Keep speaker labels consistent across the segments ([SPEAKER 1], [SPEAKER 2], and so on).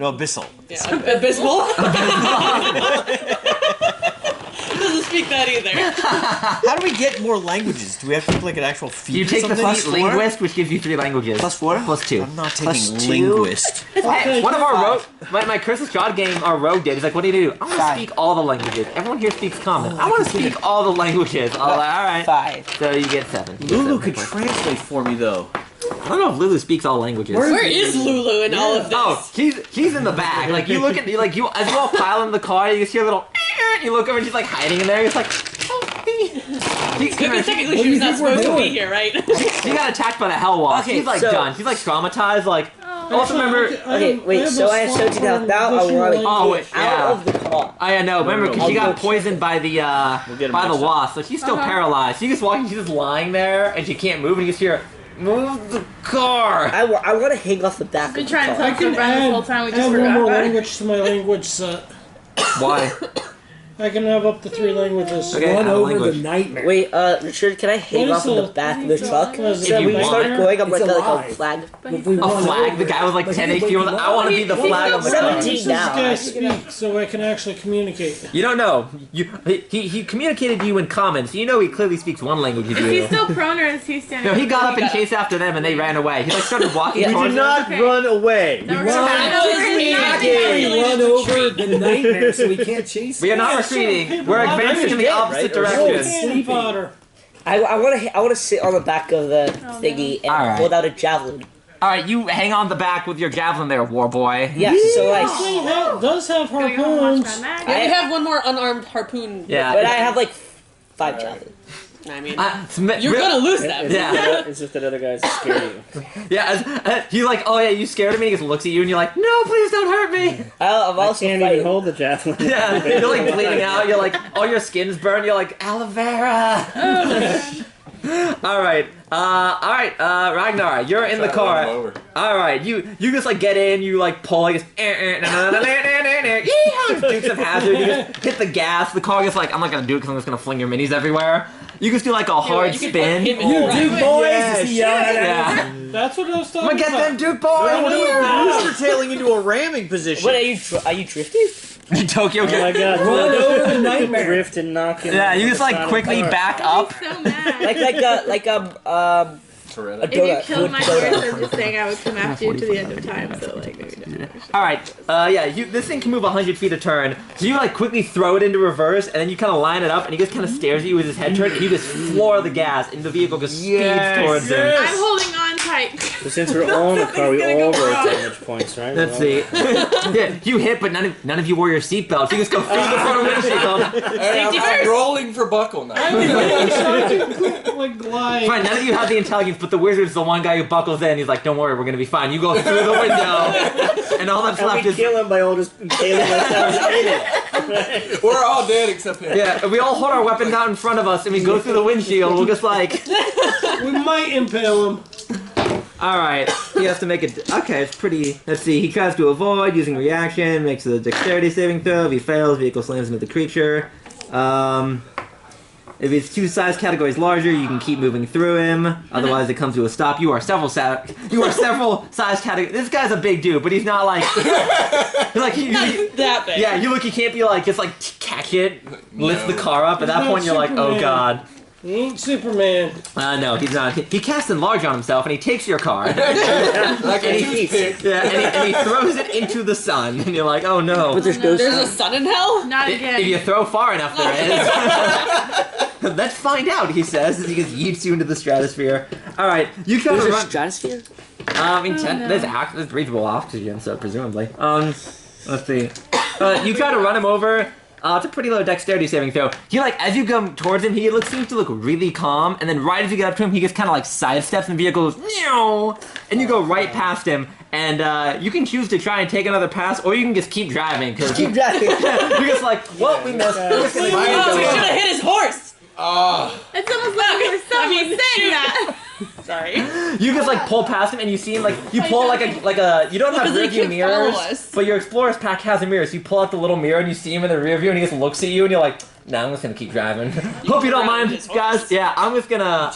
[SPEAKER 1] No, abyssal.
[SPEAKER 2] Yeah, abysmal. Doesn't speak that either.
[SPEAKER 1] How do we get more languages? Do we have to take like an actual feat?
[SPEAKER 3] You take the
[SPEAKER 1] plus
[SPEAKER 3] linguist, which gives you 3 languages.
[SPEAKER 1] +4?
[SPEAKER 3] +2.
[SPEAKER 1] I'm not
[SPEAKER 4] Plus
[SPEAKER 1] taking
[SPEAKER 4] 2?
[SPEAKER 1] linguist.
[SPEAKER 3] Hey, one of our rogue, my Curse's God game, our rogue did. He's like, what do you do? I want to
[SPEAKER 4] 5.
[SPEAKER 3] speak all the languages. Everyone here speaks common. I want to speak all the languages. I was like, all right.
[SPEAKER 4] 5.
[SPEAKER 3] So you get 7. You get
[SPEAKER 1] Lulu
[SPEAKER 3] 7
[SPEAKER 1] could
[SPEAKER 3] points.
[SPEAKER 1] translate for me though.
[SPEAKER 3] I don't know if Lulu speaks all languages.
[SPEAKER 2] Where is Lulu in all of this?
[SPEAKER 3] Oh, she's in the back. Like you look at as you all pile in the car, you just hear a little. You look over and she's like hiding in there. It's like.
[SPEAKER 2] Technically, she was not supposed to be here, right?
[SPEAKER 3] She got attacked by the hell wasp.
[SPEAKER 4] Okay,
[SPEAKER 3] she's like
[SPEAKER 4] so-
[SPEAKER 3] done. She's like traumatized. Like. Also remember.
[SPEAKER 4] Okay, wait, so I showed you that now I want to get out of the car.
[SPEAKER 3] I know. Remember, because she got poisoned by the
[SPEAKER 1] get 'em
[SPEAKER 3] by the
[SPEAKER 1] next time.
[SPEAKER 3] wasp, so she's still paralyzed. She's just walking. She's just lying there, and she can't move. And you just hear, "Move the car."
[SPEAKER 4] I want to hang off the back
[SPEAKER 5] Been
[SPEAKER 4] of the
[SPEAKER 5] trying to
[SPEAKER 4] car.
[SPEAKER 5] tell some friends this whole time. We just
[SPEAKER 6] Add one
[SPEAKER 5] forgot
[SPEAKER 6] more
[SPEAKER 5] about it.
[SPEAKER 6] language to my language set.
[SPEAKER 3] Why?
[SPEAKER 6] I can have up to 3 languages.
[SPEAKER 3] Okay,
[SPEAKER 7] Run
[SPEAKER 3] add a
[SPEAKER 7] over
[SPEAKER 3] language.
[SPEAKER 7] the nightmare.
[SPEAKER 4] Wait, Richard, can I hang
[SPEAKER 6] What
[SPEAKER 4] off
[SPEAKER 6] is
[SPEAKER 4] in the
[SPEAKER 6] the-
[SPEAKER 4] back of the truck?
[SPEAKER 6] What is
[SPEAKER 4] So
[SPEAKER 3] If
[SPEAKER 4] when
[SPEAKER 3] you
[SPEAKER 4] we start
[SPEAKER 3] want.
[SPEAKER 4] going, I'm
[SPEAKER 7] It's
[SPEAKER 4] like a
[SPEAKER 7] alive.
[SPEAKER 4] flag.
[SPEAKER 7] If we
[SPEAKER 3] A
[SPEAKER 7] run
[SPEAKER 3] flag?
[SPEAKER 7] over
[SPEAKER 3] The guy was like
[SPEAKER 7] it,
[SPEAKER 3] 10
[SPEAKER 7] he's
[SPEAKER 3] HP.
[SPEAKER 7] waking
[SPEAKER 3] I want to be the
[SPEAKER 7] up.
[SPEAKER 3] flag on the car.
[SPEAKER 4] 17
[SPEAKER 6] This
[SPEAKER 4] now.
[SPEAKER 6] guy speak so I can actually communicate.
[SPEAKER 3] You don't know. He communicated to you in common, so you know he clearly speaks one language with
[SPEAKER 5] Is he
[SPEAKER 3] you.
[SPEAKER 5] still prone or is he standing?
[SPEAKER 3] No, he got up and
[SPEAKER 2] got up.
[SPEAKER 3] chased after them, and they ran away. He like started walking
[SPEAKER 4] Yeah.
[SPEAKER 1] We
[SPEAKER 3] towards
[SPEAKER 1] did
[SPEAKER 3] them.
[SPEAKER 1] not
[SPEAKER 5] Okay.
[SPEAKER 1] run away.
[SPEAKER 5] No,
[SPEAKER 1] We
[SPEAKER 5] we're
[SPEAKER 1] ran-
[SPEAKER 5] not.
[SPEAKER 7] We run over the nightmare so we can't chase
[SPEAKER 3] We are
[SPEAKER 7] him.
[SPEAKER 3] not retreating. We're advancing in the opposite
[SPEAKER 1] right?
[SPEAKER 3] direction.
[SPEAKER 6] Candy fodder.
[SPEAKER 4] I want to sit on the back of the thingy and
[SPEAKER 3] Alright.
[SPEAKER 4] hold out a javelin.
[SPEAKER 3] All right, you hang on the back with your javelin there, war boy.
[SPEAKER 4] Yeah, so
[SPEAKER 6] This
[SPEAKER 4] like,
[SPEAKER 6] thing does have
[SPEAKER 5] Go home and watch
[SPEAKER 6] harpoons.
[SPEAKER 5] Mad
[SPEAKER 2] Yeah,
[SPEAKER 5] Max.
[SPEAKER 2] we have one more unarmed harpoon.
[SPEAKER 3] Yeah.
[SPEAKER 4] but I have like 5 javelins.
[SPEAKER 2] I mean,
[SPEAKER 3] You're
[SPEAKER 2] you're gonna lose them.
[SPEAKER 3] Yeah,
[SPEAKER 1] It's just that other guys scare you.
[SPEAKER 3] yeah. He's like, oh yeah, you scared of me. He just looks at you and you're like, no, please don't hurt me.
[SPEAKER 4] I'm also fighting.
[SPEAKER 1] hold the javelin.
[SPEAKER 3] Yeah, you're like bleeding out. You're like, all your skin's burned. You're like, aloe vera. All right, Ragnar, you're in the car. All right, you just like get in. You like pull like this. Dukes of Hazzard. You just hit the gas. The car gets like, I'm not gonna do it because I'm just gonna fling your minis everywhere. You just do like a hard
[SPEAKER 2] You can
[SPEAKER 3] spin.
[SPEAKER 2] put him in
[SPEAKER 7] You
[SPEAKER 2] the
[SPEAKER 7] Duke
[SPEAKER 2] right.
[SPEAKER 7] boys!
[SPEAKER 1] Yes.
[SPEAKER 7] Is he yelling at us?
[SPEAKER 3] Yeah.
[SPEAKER 6] That's what I was
[SPEAKER 3] I'm
[SPEAKER 6] talking
[SPEAKER 3] gonna get
[SPEAKER 6] about.
[SPEAKER 3] them Duke boys.
[SPEAKER 1] Booster tailing into a ramming position.
[SPEAKER 4] What are you drifting?
[SPEAKER 3] Tokyo.
[SPEAKER 1] God!
[SPEAKER 7] Run over the nightmare.
[SPEAKER 1] Drift and knock him.
[SPEAKER 3] Yeah, you just like quickly back up.
[SPEAKER 5] I'm so mad.
[SPEAKER 4] A
[SPEAKER 5] if you
[SPEAKER 4] donut.
[SPEAKER 5] killed my
[SPEAKER 4] Donut.
[SPEAKER 5] horse, I'm just saying I would come after you to the end of time. So like maybe don't.
[SPEAKER 3] All right, yeah, this thing can move 100 feet a turn. So you like quickly throw it into reverse, and then you kind of line it up, and he just kind of stares at you with his head turned, and you just floor the gas, and the vehicle just speeds towards him.
[SPEAKER 5] I'm holding on tight.
[SPEAKER 1] But since we're all in the car, we all roll damage points, right?
[SPEAKER 3] Let's see. Yeah, you hit, but none of you wore your seatbelts. You just go through the front windshield.
[SPEAKER 8] I'm rolling for buckle now.
[SPEAKER 6] Like glide.
[SPEAKER 3] Fine, none of you have the intelligence, but the wizard's the one guy who buckles in. He's like, "Don't worry, we're gonna be fine." You go through the window, and all that's left is
[SPEAKER 1] him by all just impaling ourselves in it.
[SPEAKER 8] We're all dead except him.
[SPEAKER 3] yeah. We all hold our weapons out in front of us, and we go through the windshield. We're just like,
[SPEAKER 6] We might impale him.
[SPEAKER 3] all right. He has to make it. Okay, it's pretty. Let's see. He tries to avoid using reaction. Makes a dexterity saving throw. If he fails, vehicle slams into the creature. If it's 2 size categories larger, you can keep moving through him. Otherwise, it comes to a stop. You are several size categories. This guy's a big dude, but he's not like. He's like
[SPEAKER 2] That big.
[SPEAKER 3] yeah, you look. You can't be like just like catch it, lift the car up. At that
[SPEAKER 6] He's
[SPEAKER 3] point, you're
[SPEAKER 6] not
[SPEAKER 3] like, oh
[SPEAKER 6] Superman.
[SPEAKER 3] god.
[SPEAKER 6] He ain't Superman.
[SPEAKER 3] No, he's not. He casts enlarge on himself, and he takes your car.
[SPEAKER 8] Like a toothpick.
[SPEAKER 3] Yeah, and he throws it into the sun, and you're like, oh no.
[SPEAKER 4] But there's no
[SPEAKER 2] There's
[SPEAKER 4] sun.
[SPEAKER 2] a sun in hell?
[SPEAKER 5] Not again.
[SPEAKER 3] If you throw far enough, there is. Let's find out, he says, as he just yeets you into the stratosphere. Alright, you try to
[SPEAKER 4] There's a
[SPEAKER 3] run.
[SPEAKER 4] stratosphere?
[SPEAKER 5] no.
[SPEAKER 3] There's breathable oxygen, so presumably. Let's see. You try to run him over. It's a pretty low dexterity saving throw. He as you come towards him, he seems to look really calm, and then right as you get up to him, he just kind of sidesteps, and the vehicle goes, meow, and you go right past him, and you can choose to try and take another pass, or you can just keep driving, because
[SPEAKER 4] Keep driving.
[SPEAKER 3] you're just like, well, we missed. We're just gonna
[SPEAKER 2] Oh,
[SPEAKER 3] keep
[SPEAKER 2] we
[SPEAKER 3] going.
[SPEAKER 2] should have hit his horse!
[SPEAKER 5] It's almost like you were saying that.
[SPEAKER 2] Sorry.
[SPEAKER 3] You just like pull past him and you see him like you pull like a you don't have
[SPEAKER 2] Because they
[SPEAKER 3] rear view
[SPEAKER 2] can't follow
[SPEAKER 3] mirrors,
[SPEAKER 2] us.
[SPEAKER 3] but your explorer's pack has a mirror. So you pull out the little mirror and you see him in the rear view and he just looks at you and you're like, nah, I'm just gonna keep driving. Hope you don't mind, guys. Yeah, I'm just gonna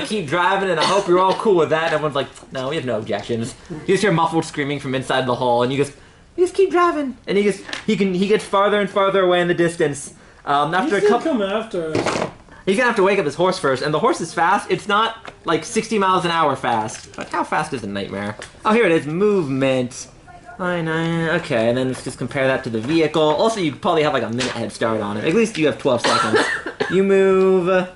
[SPEAKER 3] keep driving and I hope you're all cool with that. And everyone's like, no, we have no objections. You just hear muffled screaming from inside the hall and you just keep driving and he gets farther and farther away in the distance. After a couple.
[SPEAKER 6] Come after us.
[SPEAKER 3] He's gonna have to wake up his horse first, and the horse is fast. It's not like 60 miles an hour fast. But how fast is a nightmare? Oh, here it is. Movement. Okay, and then let's just compare that to the vehicle. Also, you probably have like a minute head start on it. At least you have 12 seconds. You move.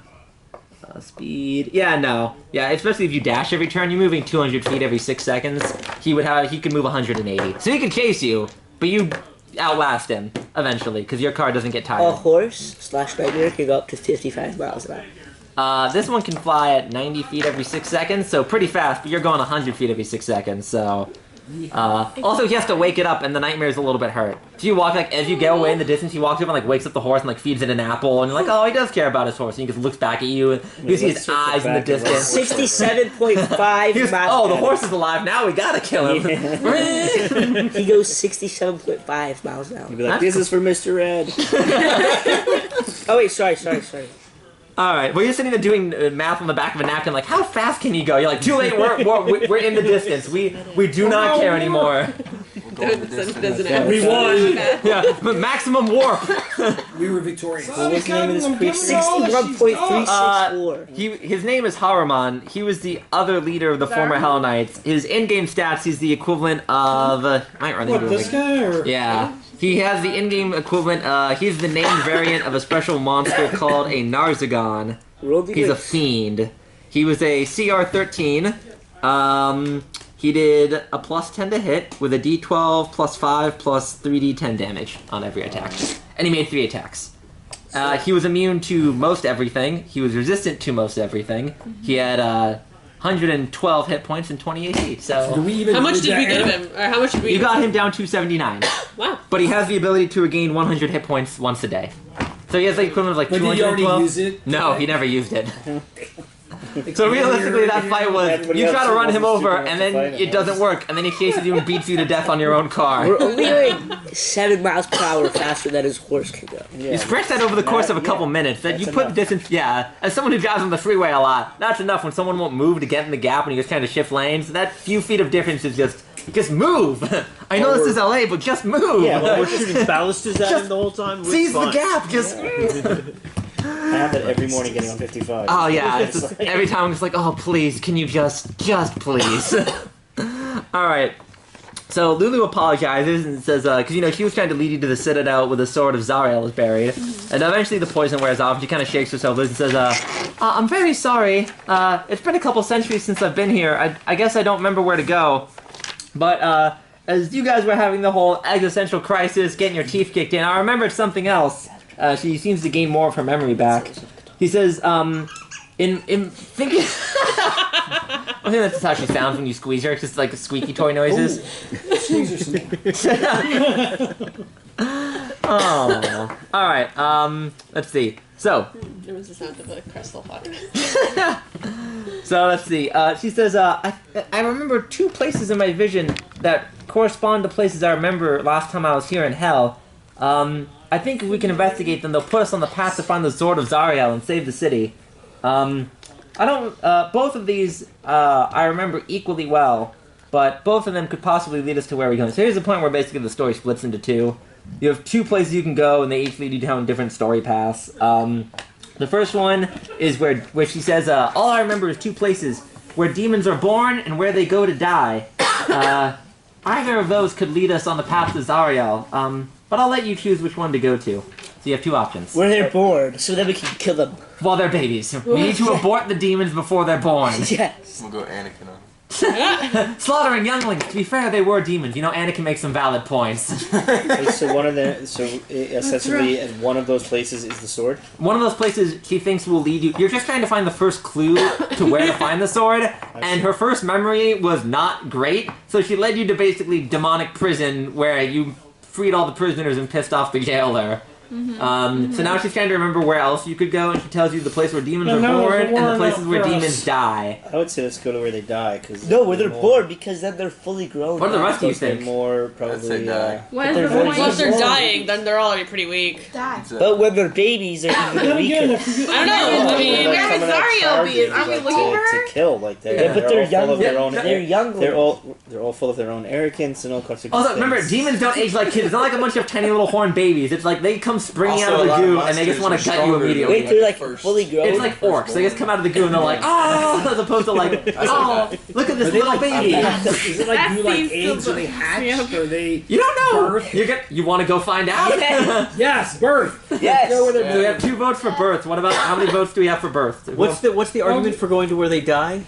[SPEAKER 3] Speed. Yeah, no. Yeah, especially if you dash every turn. You're moving 200 feet every 6 seconds. He could move 180. So he can chase you, but you outlast him eventually because your car doesn't get tired.
[SPEAKER 4] A horse/nightmare can go up to 55 miles an hour.
[SPEAKER 3] This one can fly at 90 feet every 6 seconds, so pretty fast, but you're going 100 feet every 6 seconds, so... also, he has to wake it up, and the nightmare's a little bit hurt. So you walk, like, as you get away in the distance, he walks up and, like, wakes up the horse and, like, feeds it an apple, and you're like, oh, he does care about his horse, and he just looks back at you, and you see his eyes in the distance.
[SPEAKER 4] 67.5 miles.
[SPEAKER 3] Oh, the horse is alive, now we gotta kill him.
[SPEAKER 4] Yeah. He goes 67.5 miles an hour.
[SPEAKER 7] You'd be like, this is for Mr. Ed.
[SPEAKER 4] Oh, wait, sorry.
[SPEAKER 3] Alright, well, you're sitting there doing math on the back of a napkin, like, how fast can you go? You're like, too late, we're in the distance. We do not care anymore.
[SPEAKER 7] We won.
[SPEAKER 3] Yeah, but maximum warp.
[SPEAKER 7] We were victorious.
[SPEAKER 6] What was the name of this
[SPEAKER 4] creature? 61.364.
[SPEAKER 3] His name is Haruman. He was the other leader of the former Hell Knights. His in-game stats, he's the equivalent of... might run into
[SPEAKER 6] this guy? Or?
[SPEAKER 3] Yeah. He has the in-game equivalent, he's the named variant of a special monster called a Narzagon. He's a fiend. He was a CR-13. He did a +10 to hit with a D12 +5 plus 3D10 damage on every attack. And he made 3 attacks. He was immune to most everything. He was resistant to most everything. He had 112 hit points and 20 AC. So
[SPEAKER 2] how much did we give him? Or how much did we?
[SPEAKER 3] You got him down to 79.
[SPEAKER 2] Wow.
[SPEAKER 3] But he has the ability to regain 100 hit points once a day. So he has the equivalent of like 212.
[SPEAKER 7] Did he already use it?
[SPEAKER 3] No, he never used it. So realistically, that fight was, you try to run him over, and then it doesn't work, and then he chases you and beats you to death on your own car.
[SPEAKER 4] We're only like 7 miles per hour faster than his horse can go.
[SPEAKER 3] You stretch that over the course of a couple minutes. That you put the distance, as someone who drives on the freeway a lot, that's enough when someone won't move to get in the gap and you're just trying to shift lanes. That few feet of difference is just move. I know this is LA, but just move.
[SPEAKER 9] Yeah, well, we're shooting ballistas at him the whole time.
[SPEAKER 3] Seize the gap, just...
[SPEAKER 9] I have that every morning getting on 55.
[SPEAKER 3] Oh yeah, it's just, every time I'm just like, oh please, can you just please. Alright, so Lulu apologizes and says, because she was trying to lead you to the Citadel where the sword of Zariel is buried, and eventually the poison wears off and she kind of shakes herself loose and says, I'm very sorry, it's been a couple centuries since I've been here, I guess I don't remember where to go, but as you guys were having the whole existential crisis, getting your teeth kicked in, I remembered something else. She seems to gain more of her memory back. He says, in thinking... I think that's just how she sounds when you squeeze her. It's just like squeaky toy noises. Oh. Alright, let's see. So...
[SPEAKER 2] It was the sound of a crystal water.
[SPEAKER 3] So, let's see. She says, I remember 2 places in my vision that correspond to places I remember last time I was here in Hell. I think if we can investigate them, they'll put us on the path to find the Sword of Zariel and save the city. Both of these, I remember equally well, but both of them could possibly lead us to where we're going. So here's the point where basically the story splits into 2. You have 2 places you can go, and they each lead you down different story paths. The first one is where she says, all I remember is 2 places, where demons are born and where they go to die. Either of those could lead us on the path to Zariel. But I'll let you choose which one to go to. So you have 2 options.
[SPEAKER 4] Where they're born, so then we can kill them.
[SPEAKER 3] While they're babies. We need to abort the demons before they're born.
[SPEAKER 4] Yes.
[SPEAKER 8] We'll go Anakin on.
[SPEAKER 3] Slaughtering younglings. To be fair, they were demons. Anakin makes some valid points.
[SPEAKER 9] So essentially, one of those places is the sword?
[SPEAKER 3] One of those places she thinks will lead you... You're just trying to find the first clue to where to find the sword, and her first memory was not great, so she led you to basically demonic prison where you freed all the prisoners and pissed off the jailer. So now she's trying to remember where else you could go, and she tells you the place where demons are
[SPEAKER 6] no,
[SPEAKER 3] born
[SPEAKER 6] there's a
[SPEAKER 3] and the
[SPEAKER 6] warrant
[SPEAKER 3] places
[SPEAKER 6] out
[SPEAKER 3] where
[SPEAKER 6] for us.
[SPEAKER 3] demons die.
[SPEAKER 9] I would say let's go to where they die because
[SPEAKER 4] No, where they're bored because then they're fully grown.
[SPEAKER 3] What do the rest of you
[SPEAKER 9] they're
[SPEAKER 3] think?
[SPEAKER 9] more
[SPEAKER 8] I'd
[SPEAKER 9] probably.
[SPEAKER 8] say die.
[SPEAKER 5] What is
[SPEAKER 4] they're
[SPEAKER 5] the
[SPEAKER 4] very
[SPEAKER 5] point?
[SPEAKER 2] Well, if they're
[SPEAKER 4] Warren.
[SPEAKER 2] dying, then they're already pretty weak.
[SPEAKER 5] Die.
[SPEAKER 4] But when they're babies, they're
[SPEAKER 6] Then
[SPEAKER 4] even
[SPEAKER 6] again,
[SPEAKER 4] weaker.
[SPEAKER 6] if you
[SPEAKER 2] I don't know. I mean,
[SPEAKER 5] Where would Zario be? Aren't we looking for her?
[SPEAKER 9] to kill like that.
[SPEAKER 4] Yeah, but they're
[SPEAKER 9] all full of
[SPEAKER 4] young.
[SPEAKER 9] their own.
[SPEAKER 4] They're young.
[SPEAKER 9] They're all full of their own arrogance and all sorts of.
[SPEAKER 3] Also,
[SPEAKER 9] good
[SPEAKER 3] remember,
[SPEAKER 9] things.
[SPEAKER 3] demons don't age like kids. It's not like a bunch of tiny little horned babies. It's like they come springing
[SPEAKER 8] Also,
[SPEAKER 3] out of
[SPEAKER 8] a
[SPEAKER 3] the
[SPEAKER 8] lot of
[SPEAKER 3] goo and they just
[SPEAKER 8] monsters
[SPEAKER 3] want
[SPEAKER 8] are
[SPEAKER 3] to gut you
[SPEAKER 8] stronger
[SPEAKER 3] immediately.
[SPEAKER 4] Wait, they're like
[SPEAKER 8] First.
[SPEAKER 4] fully grown.
[SPEAKER 3] It's like orcs. They just come out of the goo and they're like, oh, as opposed to like, oh, look at this little baby.
[SPEAKER 7] Is it like
[SPEAKER 5] That
[SPEAKER 7] you like
[SPEAKER 5] seems
[SPEAKER 7] eggs
[SPEAKER 5] so
[SPEAKER 7] or they
[SPEAKER 5] much.
[SPEAKER 7] hatch
[SPEAKER 5] Yeah.
[SPEAKER 7] or they?
[SPEAKER 3] You don't know.
[SPEAKER 7] Birth.
[SPEAKER 3] You want to go find out?
[SPEAKER 7] Yes, birth.
[SPEAKER 4] Yes.
[SPEAKER 7] Go where they're
[SPEAKER 3] So we have 2 votes for birth. What about how many votes do we have for birth?
[SPEAKER 1] What's the argument for going to where they die?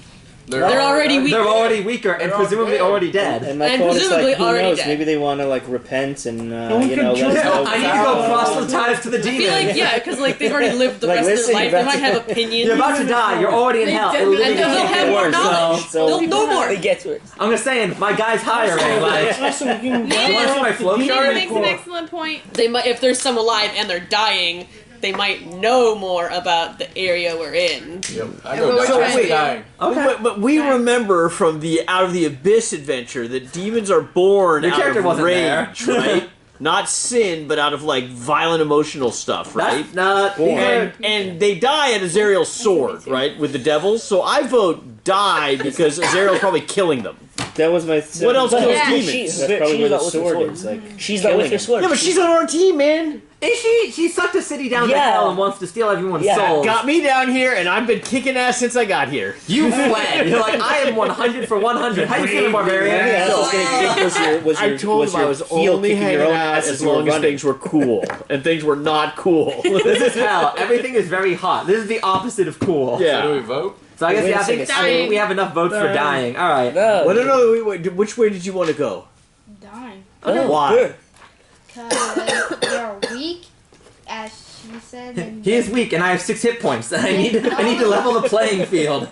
[SPEAKER 2] They're already weak.
[SPEAKER 3] They're already weaker and presumably already dead.
[SPEAKER 9] And my
[SPEAKER 2] And
[SPEAKER 9] thought is
[SPEAKER 2] presumably
[SPEAKER 9] like, who
[SPEAKER 2] already
[SPEAKER 9] knows?
[SPEAKER 2] dead.
[SPEAKER 9] Maybe they want to like repent and
[SPEAKER 6] we
[SPEAKER 9] you
[SPEAKER 6] can
[SPEAKER 9] know.
[SPEAKER 6] choose-
[SPEAKER 9] Let's go.
[SPEAKER 3] I need to go proselytize to the
[SPEAKER 2] I feel
[SPEAKER 3] demon.
[SPEAKER 2] like, yeah, because like they've already lived the
[SPEAKER 9] Like,
[SPEAKER 2] rest of
[SPEAKER 9] listen,
[SPEAKER 2] their life.
[SPEAKER 9] you're
[SPEAKER 2] They might
[SPEAKER 9] about
[SPEAKER 2] have opinions.
[SPEAKER 3] You're about to die. You're already in
[SPEAKER 5] They
[SPEAKER 3] hell.
[SPEAKER 5] did-
[SPEAKER 3] It literally
[SPEAKER 2] and they'll
[SPEAKER 3] can't
[SPEAKER 2] have
[SPEAKER 3] get
[SPEAKER 2] more
[SPEAKER 3] worse.
[SPEAKER 2] knowledge.
[SPEAKER 9] So-
[SPEAKER 2] They'll know more.
[SPEAKER 4] It gets worse.
[SPEAKER 3] I'm just saying, my guy's hiring. Like,
[SPEAKER 6] Also, we can
[SPEAKER 5] Yeah.
[SPEAKER 3] you want to see my flow
[SPEAKER 5] Nina
[SPEAKER 3] chart?
[SPEAKER 5] makes an excellent point.
[SPEAKER 2] They might, if there's some alive and they're dying, they might know more about the area we're in.
[SPEAKER 8] Yep. I
[SPEAKER 5] And
[SPEAKER 8] go
[SPEAKER 5] what
[SPEAKER 8] die.
[SPEAKER 5] we're
[SPEAKER 8] I'm
[SPEAKER 5] trying-
[SPEAKER 8] dying.
[SPEAKER 1] But we remember from the Out of the Abyss adventure that demons are born
[SPEAKER 3] Your
[SPEAKER 1] out
[SPEAKER 3] character
[SPEAKER 1] of
[SPEAKER 3] wasn't
[SPEAKER 1] rage, right? Not sin, but out of like violent emotional stuff, right?
[SPEAKER 3] That's not.
[SPEAKER 1] And they die at Azrael's sword, right, with the devils. So I vote die because Azrael's probably killing them.
[SPEAKER 9] That was my.
[SPEAKER 1] What else
[SPEAKER 4] But
[SPEAKER 1] kills
[SPEAKER 5] Yeah.
[SPEAKER 1] demons?
[SPEAKER 9] That's probably where the
[SPEAKER 4] not with her
[SPEAKER 9] sword is. Like
[SPEAKER 4] She's not with her sword.
[SPEAKER 1] Yeah, but she's on our team, man.
[SPEAKER 3] Is she? She sucked a city down to
[SPEAKER 4] Yeah.
[SPEAKER 3] hell and wants to steal everyone's
[SPEAKER 4] Yeah.
[SPEAKER 3] souls.
[SPEAKER 1] Got me down here, and I've been kicking ass since I got here.
[SPEAKER 3] You fled. You're like, I am 100 for 100. How you feeling, barbarian?
[SPEAKER 9] Everything else was gonna kick was
[SPEAKER 1] I
[SPEAKER 9] your
[SPEAKER 1] told him I
[SPEAKER 9] your
[SPEAKER 1] was
[SPEAKER 9] heel
[SPEAKER 1] only
[SPEAKER 9] kicking
[SPEAKER 1] hanging
[SPEAKER 9] your own
[SPEAKER 1] out
[SPEAKER 9] ass
[SPEAKER 1] as
[SPEAKER 9] you were
[SPEAKER 1] long as
[SPEAKER 9] running.
[SPEAKER 1] things were cool, and things were not cool.
[SPEAKER 3] This is hell. Everything is very hot. This is the opposite of cool.
[SPEAKER 1] Yeah.
[SPEAKER 8] So do we vote?
[SPEAKER 3] So I guess
[SPEAKER 9] Wait
[SPEAKER 3] yeah,
[SPEAKER 9] a
[SPEAKER 3] I think
[SPEAKER 5] second.
[SPEAKER 3] we have enough votes for dying. All right.
[SPEAKER 4] No.
[SPEAKER 1] Well, no. Wait, which way did you want to go?
[SPEAKER 5] Dying.
[SPEAKER 4] No.
[SPEAKER 1] Why?
[SPEAKER 10] Because they're weak, as she said. And
[SPEAKER 3] He is weak, and I have 6 hit points. I need to level the playing field.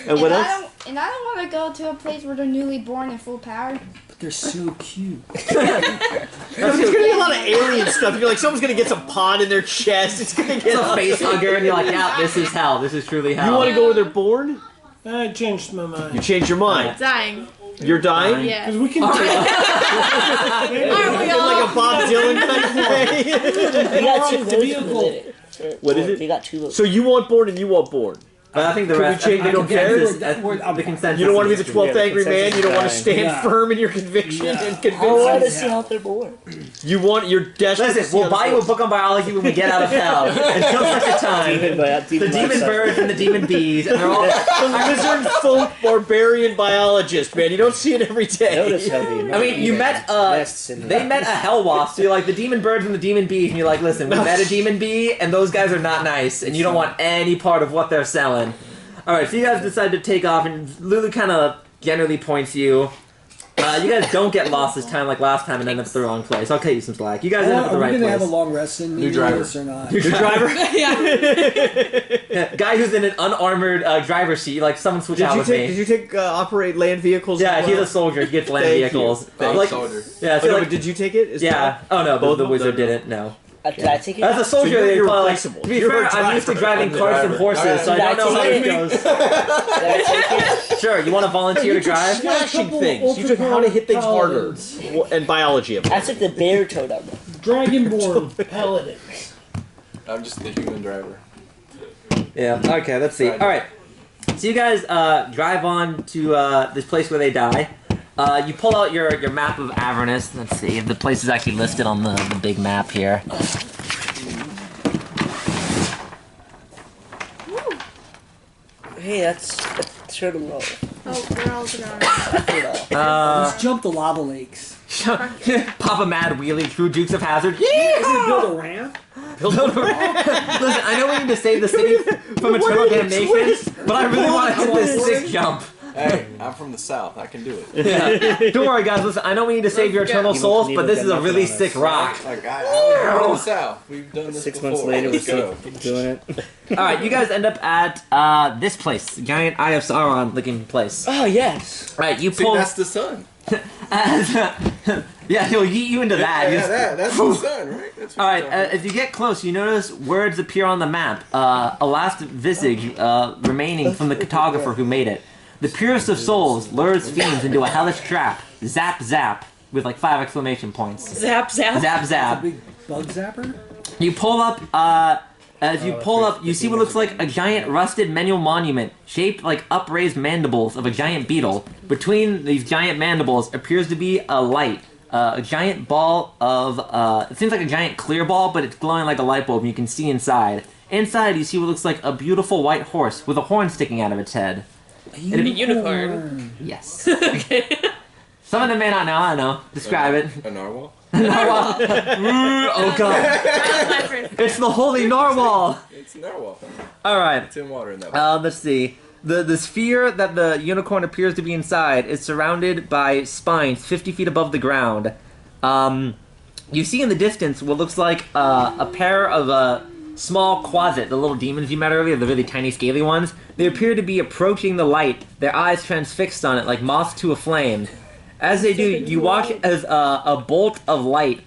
[SPEAKER 1] And what else?
[SPEAKER 10] I don't want to go to a place where they're newly born and full power.
[SPEAKER 7] But they're so cute.
[SPEAKER 1] There's gonna be a lot of alien stuff. You're like, someone's gonna get some pod in their chest. It's gonna get
[SPEAKER 3] It's a face hugger, and you're like, yeah, this is hell. This is truly hell.
[SPEAKER 1] You want to go where they're born?
[SPEAKER 6] I changed my
[SPEAKER 1] You
[SPEAKER 6] mind.
[SPEAKER 1] changed your mind.
[SPEAKER 5] Dying.
[SPEAKER 1] You're dying?
[SPEAKER 5] Yeah.
[SPEAKER 6] Because we can.
[SPEAKER 5] Aren't we
[SPEAKER 1] In
[SPEAKER 5] all?
[SPEAKER 1] like a Bob Dylan kind of way.
[SPEAKER 4] They got two
[SPEAKER 6] the
[SPEAKER 4] votes
[SPEAKER 6] vehicle.
[SPEAKER 4] for it.
[SPEAKER 1] What is it?
[SPEAKER 4] They got 2 votes.
[SPEAKER 1] So you want born and you want born.
[SPEAKER 3] But I think the
[SPEAKER 1] Can we
[SPEAKER 3] rest.
[SPEAKER 1] change- they don't care?
[SPEAKER 3] The consensus.
[SPEAKER 1] You don't want to be the
[SPEAKER 3] is-
[SPEAKER 1] 12th angry man.
[SPEAKER 9] consensus
[SPEAKER 1] You don't want to
[SPEAKER 9] dying.
[SPEAKER 1] stand
[SPEAKER 7] Yeah.
[SPEAKER 1] firm in your conviction and
[SPEAKER 4] I
[SPEAKER 1] convince
[SPEAKER 4] want to
[SPEAKER 1] us.
[SPEAKER 4] see how they're born.
[SPEAKER 1] You want, you're desperate. to
[SPEAKER 3] Listen,
[SPEAKER 1] see
[SPEAKER 3] we'll
[SPEAKER 1] how
[SPEAKER 3] buy you a book on biology when we get out of hell. Until such a time. The demon birds and the demon bees, and they're all.
[SPEAKER 1] the lizard folk barbarian biologist, man. You don't see it every day.
[SPEAKER 9] Notice how the
[SPEAKER 3] I mean, you met
[SPEAKER 9] nests in
[SPEAKER 3] they met a hell wasp. So you're like the demon birds and the demon bees, and you're like, listen, we met a demon bee, and those guys are not nice, and you don't want any part of what they're selling. All right, so you guys decide to take off, and Lulu kind of generally points you. You guys don't get lost this time like last time and end up at the wrong place. I'll cut you some slack. You guys end up at the
[SPEAKER 7] Are we
[SPEAKER 3] right
[SPEAKER 7] gonna have a
[SPEAKER 3] place.
[SPEAKER 7] long rest in
[SPEAKER 8] New driver.
[SPEAKER 7] this or not?
[SPEAKER 3] Your driver,
[SPEAKER 2] Yeah.
[SPEAKER 3] guy who's in an unarmored driver's seat, like someone switch out with me.
[SPEAKER 1] Did you take operate land vehicles?
[SPEAKER 3] Yeah,
[SPEAKER 1] as
[SPEAKER 3] he's
[SPEAKER 1] well?
[SPEAKER 3] a soldier. He gets land
[SPEAKER 1] Thank
[SPEAKER 3] vehicles.
[SPEAKER 1] you.
[SPEAKER 3] Like,
[SPEAKER 8] soldier.
[SPEAKER 3] yeah, so
[SPEAKER 1] Oh, no,
[SPEAKER 3] like,
[SPEAKER 1] but did you take it? as
[SPEAKER 3] yeah. Oh no,
[SPEAKER 1] Both
[SPEAKER 3] the
[SPEAKER 1] of them?
[SPEAKER 3] wizard
[SPEAKER 1] No, no.
[SPEAKER 3] didn't. No.
[SPEAKER 4] Did I take it?
[SPEAKER 3] As a soldier,
[SPEAKER 1] So
[SPEAKER 3] they
[SPEAKER 1] you're
[SPEAKER 3] call, like,
[SPEAKER 1] irreplaceable.
[SPEAKER 3] to be
[SPEAKER 1] You're
[SPEAKER 3] fair,
[SPEAKER 1] a
[SPEAKER 3] I'm used to
[SPEAKER 1] driver.
[SPEAKER 3] driving
[SPEAKER 8] I'm the
[SPEAKER 3] carts and
[SPEAKER 8] driver.
[SPEAKER 3] horses, so I
[SPEAKER 4] Did I
[SPEAKER 3] don't know how
[SPEAKER 4] take
[SPEAKER 3] it
[SPEAKER 4] it?
[SPEAKER 3] goes.
[SPEAKER 4] Did I take it?
[SPEAKER 3] Sure, you want to volunteer to drive?
[SPEAKER 1] Slashing
[SPEAKER 6] couple
[SPEAKER 1] things. You took how to hit things harder.
[SPEAKER 6] paladins.
[SPEAKER 1] And biology of
[SPEAKER 4] I
[SPEAKER 1] it.
[SPEAKER 4] took the bear toad out.
[SPEAKER 6] Dragonborn paladins.
[SPEAKER 8] I'm just the human driver.
[SPEAKER 3] Yeah, okay, let's see. Alright, so you guys drive on to this place where they die. You pull out your map of Avernus. Let's see, the place is actually listed on the big map here.
[SPEAKER 4] Hey, that's a turtle roll.
[SPEAKER 5] Oh, we're all gonna.
[SPEAKER 7] Let's jump the lava lakes.
[SPEAKER 3] Pop a mad wheelie through Dukes of Hazzard.
[SPEAKER 7] Is it
[SPEAKER 3] Yeah!
[SPEAKER 7] build a ramp?
[SPEAKER 3] Listen, I know we need to save the city from eternal damnation, but I really want to hit this sick jump.
[SPEAKER 8] Hey, I'm from the south. I can do it.
[SPEAKER 3] Yeah. Don't worry, guys. Listen, I know we need to save your eternal
[SPEAKER 9] Evil
[SPEAKER 3] souls,
[SPEAKER 9] Knievel
[SPEAKER 3] but this
[SPEAKER 9] got
[SPEAKER 3] is a
[SPEAKER 9] nothing
[SPEAKER 3] really
[SPEAKER 9] on us.
[SPEAKER 3] sick rock.
[SPEAKER 8] Like I'm from the south. We've done this
[SPEAKER 9] 6
[SPEAKER 8] before.
[SPEAKER 9] months later, we're
[SPEAKER 8] Let's
[SPEAKER 9] still
[SPEAKER 8] go.
[SPEAKER 9] doing it.
[SPEAKER 3] All right, you guys end up at this place, giant Eye of Sauron looking place.
[SPEAKER 4] Oh, yes.
[SPEAKER 3] Right, you
[SPEAKER 8] See,
[SPEAKER 3] pull.
[SPEAKER 8] that's the sun.
[SPEAKER 3] Yeah, he'll yeet you into that.
[SPEAKER 8] That's the sun, right? That's
[SPEAKER 3] All right, as you get close, you notice words appear on the map. A last visage remaining from the cartographer who made it. The purest of souls lures fiends into a hellish trap. Zap, zap, with like 5 exclamation points.
[SPEAKER 2] Zap, zap.
[SPEAKER 3] Zap, zap.
[SPEAKER 7] Big bug zapper?
[SPEAKER 3] You pull up, as you pull up, you see what looks like a giant rusted manual monument, shaped like upraised mandibles of a giant beetle. Between these giant mandibles appears to be a light. A giant ball of, it seems like a giant clear ball, but it's glowing like a light bulb, and you can see inside. Inside, you see what looks like a beautiful white horse with a horn sticking out of its head.
[SPEAKER 2] A unicorn.
[SPEAKER 3] Yes.
[SPEAKER 2] Okay.
[SPEAKER 3] Some of them may not know, I don't know. Describe it.
[SPEAKER 8] A narwhal?
[SPEAKER 3] Narwhal. Oh god.
[SPEAKER 5] That was my first.
[SPEAKER 3] It's the holy narwhal.
[SPEAKER 8] It's a narwhal.
[SPEAKER 3] Alright.
[SPEAKER 8] It's in water in that one.
[SPEAKER 3] Let's see. The sphere that the unicorn appears to be inside is surrounded by spines 50 feet above the ground. You see in the distance what looks like a pair of small quasit, the little demons you met earlier, the really tiny scaly ones. They appear to be approaching the light, their eyes transfixed on it like moths to a flame. As they do, you watch as a bolt of light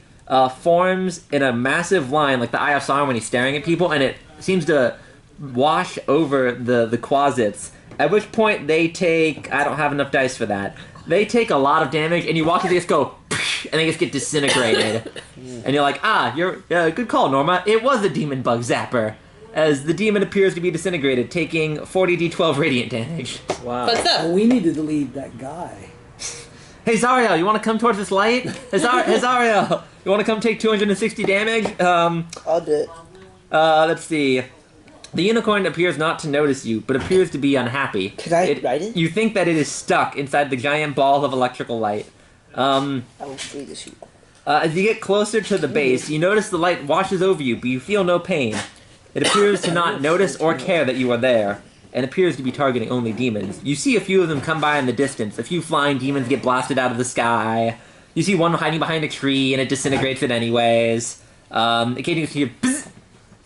[SPEAKER 3] forms in a massive line, like the Eye of Sauron when he's staring at people, and it seems to wash over the quasits. At which point they take, I don't have enough dice for that. They take a lot of damage, and you watch as they just go, and they just get disintegrated. And you're like, you're good call, Norma. It was a demon bug zapper. As the demon appears to be disintegrated, taking 40d12 radiant damage.
[SPEAKER 4] Wow.
[SPEAKER 2] What's up?
[SPEAKER 7] Oh, we needed to lead that guy.
[SPEAKER 3] Hey Zariel, you want to come towards this light? Hey Zariel, you want to come take 260 damage?
[SPEAKER 4] I'll do it.
[SPEAKER 3] Let's see. The unicorn appears not to notice you, but appears to be unhappy.
[SPEAKER 4] Can I ride it?
[SPEAKER 3] You think that it is stuck inside the giant ball of electrical light.
[SPEAKER 4] I will free this you.
[SPEAKER 3] As you get closer to the base, you notice the light washes over you, but you feel no pain. It appears to not notice or care that you are there, and appears to be targeting only demons. You see a few of them come by in the distance. A few flying demons get blasted out of the sky. You see one hiding behind a tree, and it disintegrates it anyways. Occasionally you hear bzz,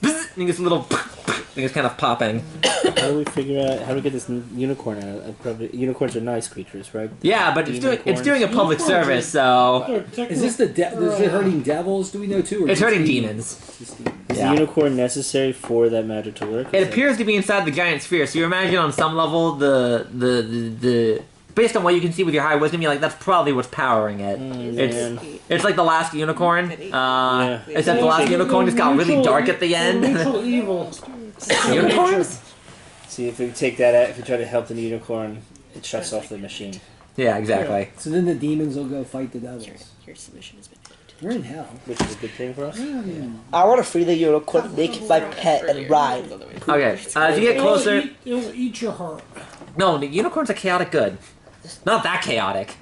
[SPEAKER 3] bzz, and this little thing is kind of popping.
[SPEAKER 9] How do we figure out how to get this unicorn out? Probably unicorns are nice creatures, right?
[SPEAKER 3] Yeah, but it's doing a public service, so
[SPEAKER 7] Is this is it hurting devils? Do we know too? Or
[SPEAKER 3] it's
[SPEAKER 7] just
[SPEAKER 3] hurting
[SPEAKER 7] demons?
[SPEAKER 3] demons.
[SPEAKER 9] Is
[SPEAKER 3] Yeah.
[SPEAKER 9] the unicorn necessary for that magic to work?
[SPEAKER 3] It appears to be inside the giant sphere, so you imagine on some level the based on what you can see with your high wisdom, you're like, that's probably what's powering it.
[SPEAKER 9] Man.
[SPEAKER 3] It's like the last unicorn, except the last unicorn just got really dark at the end.
[SPEAKER 6] Neutral evil.
[SPEAKER 3] Unicorns?
[SPEAKER 9] See, if we take that out, if we try to help the unicorn, it shuts off the machine.
[SPEAKER 3] Yeah, exactly.
[SPEAKER 7] So then the demons will go fight the devils.
[SPEAKER 2] Your submission has been hit.
[SPEAKER 7] We're in hell.
[SPEAKER 9] Which is a good thing for us.
[SPEAKER 4] I want to free the unicorn, make my pet, and ride.
[SPEAKER 3] Okay, as you get closer...
[SPEAKER 6] It'll eat your heart.
[SPEAKER 3] No, the unicorns are chaotic good. Not that chaotic.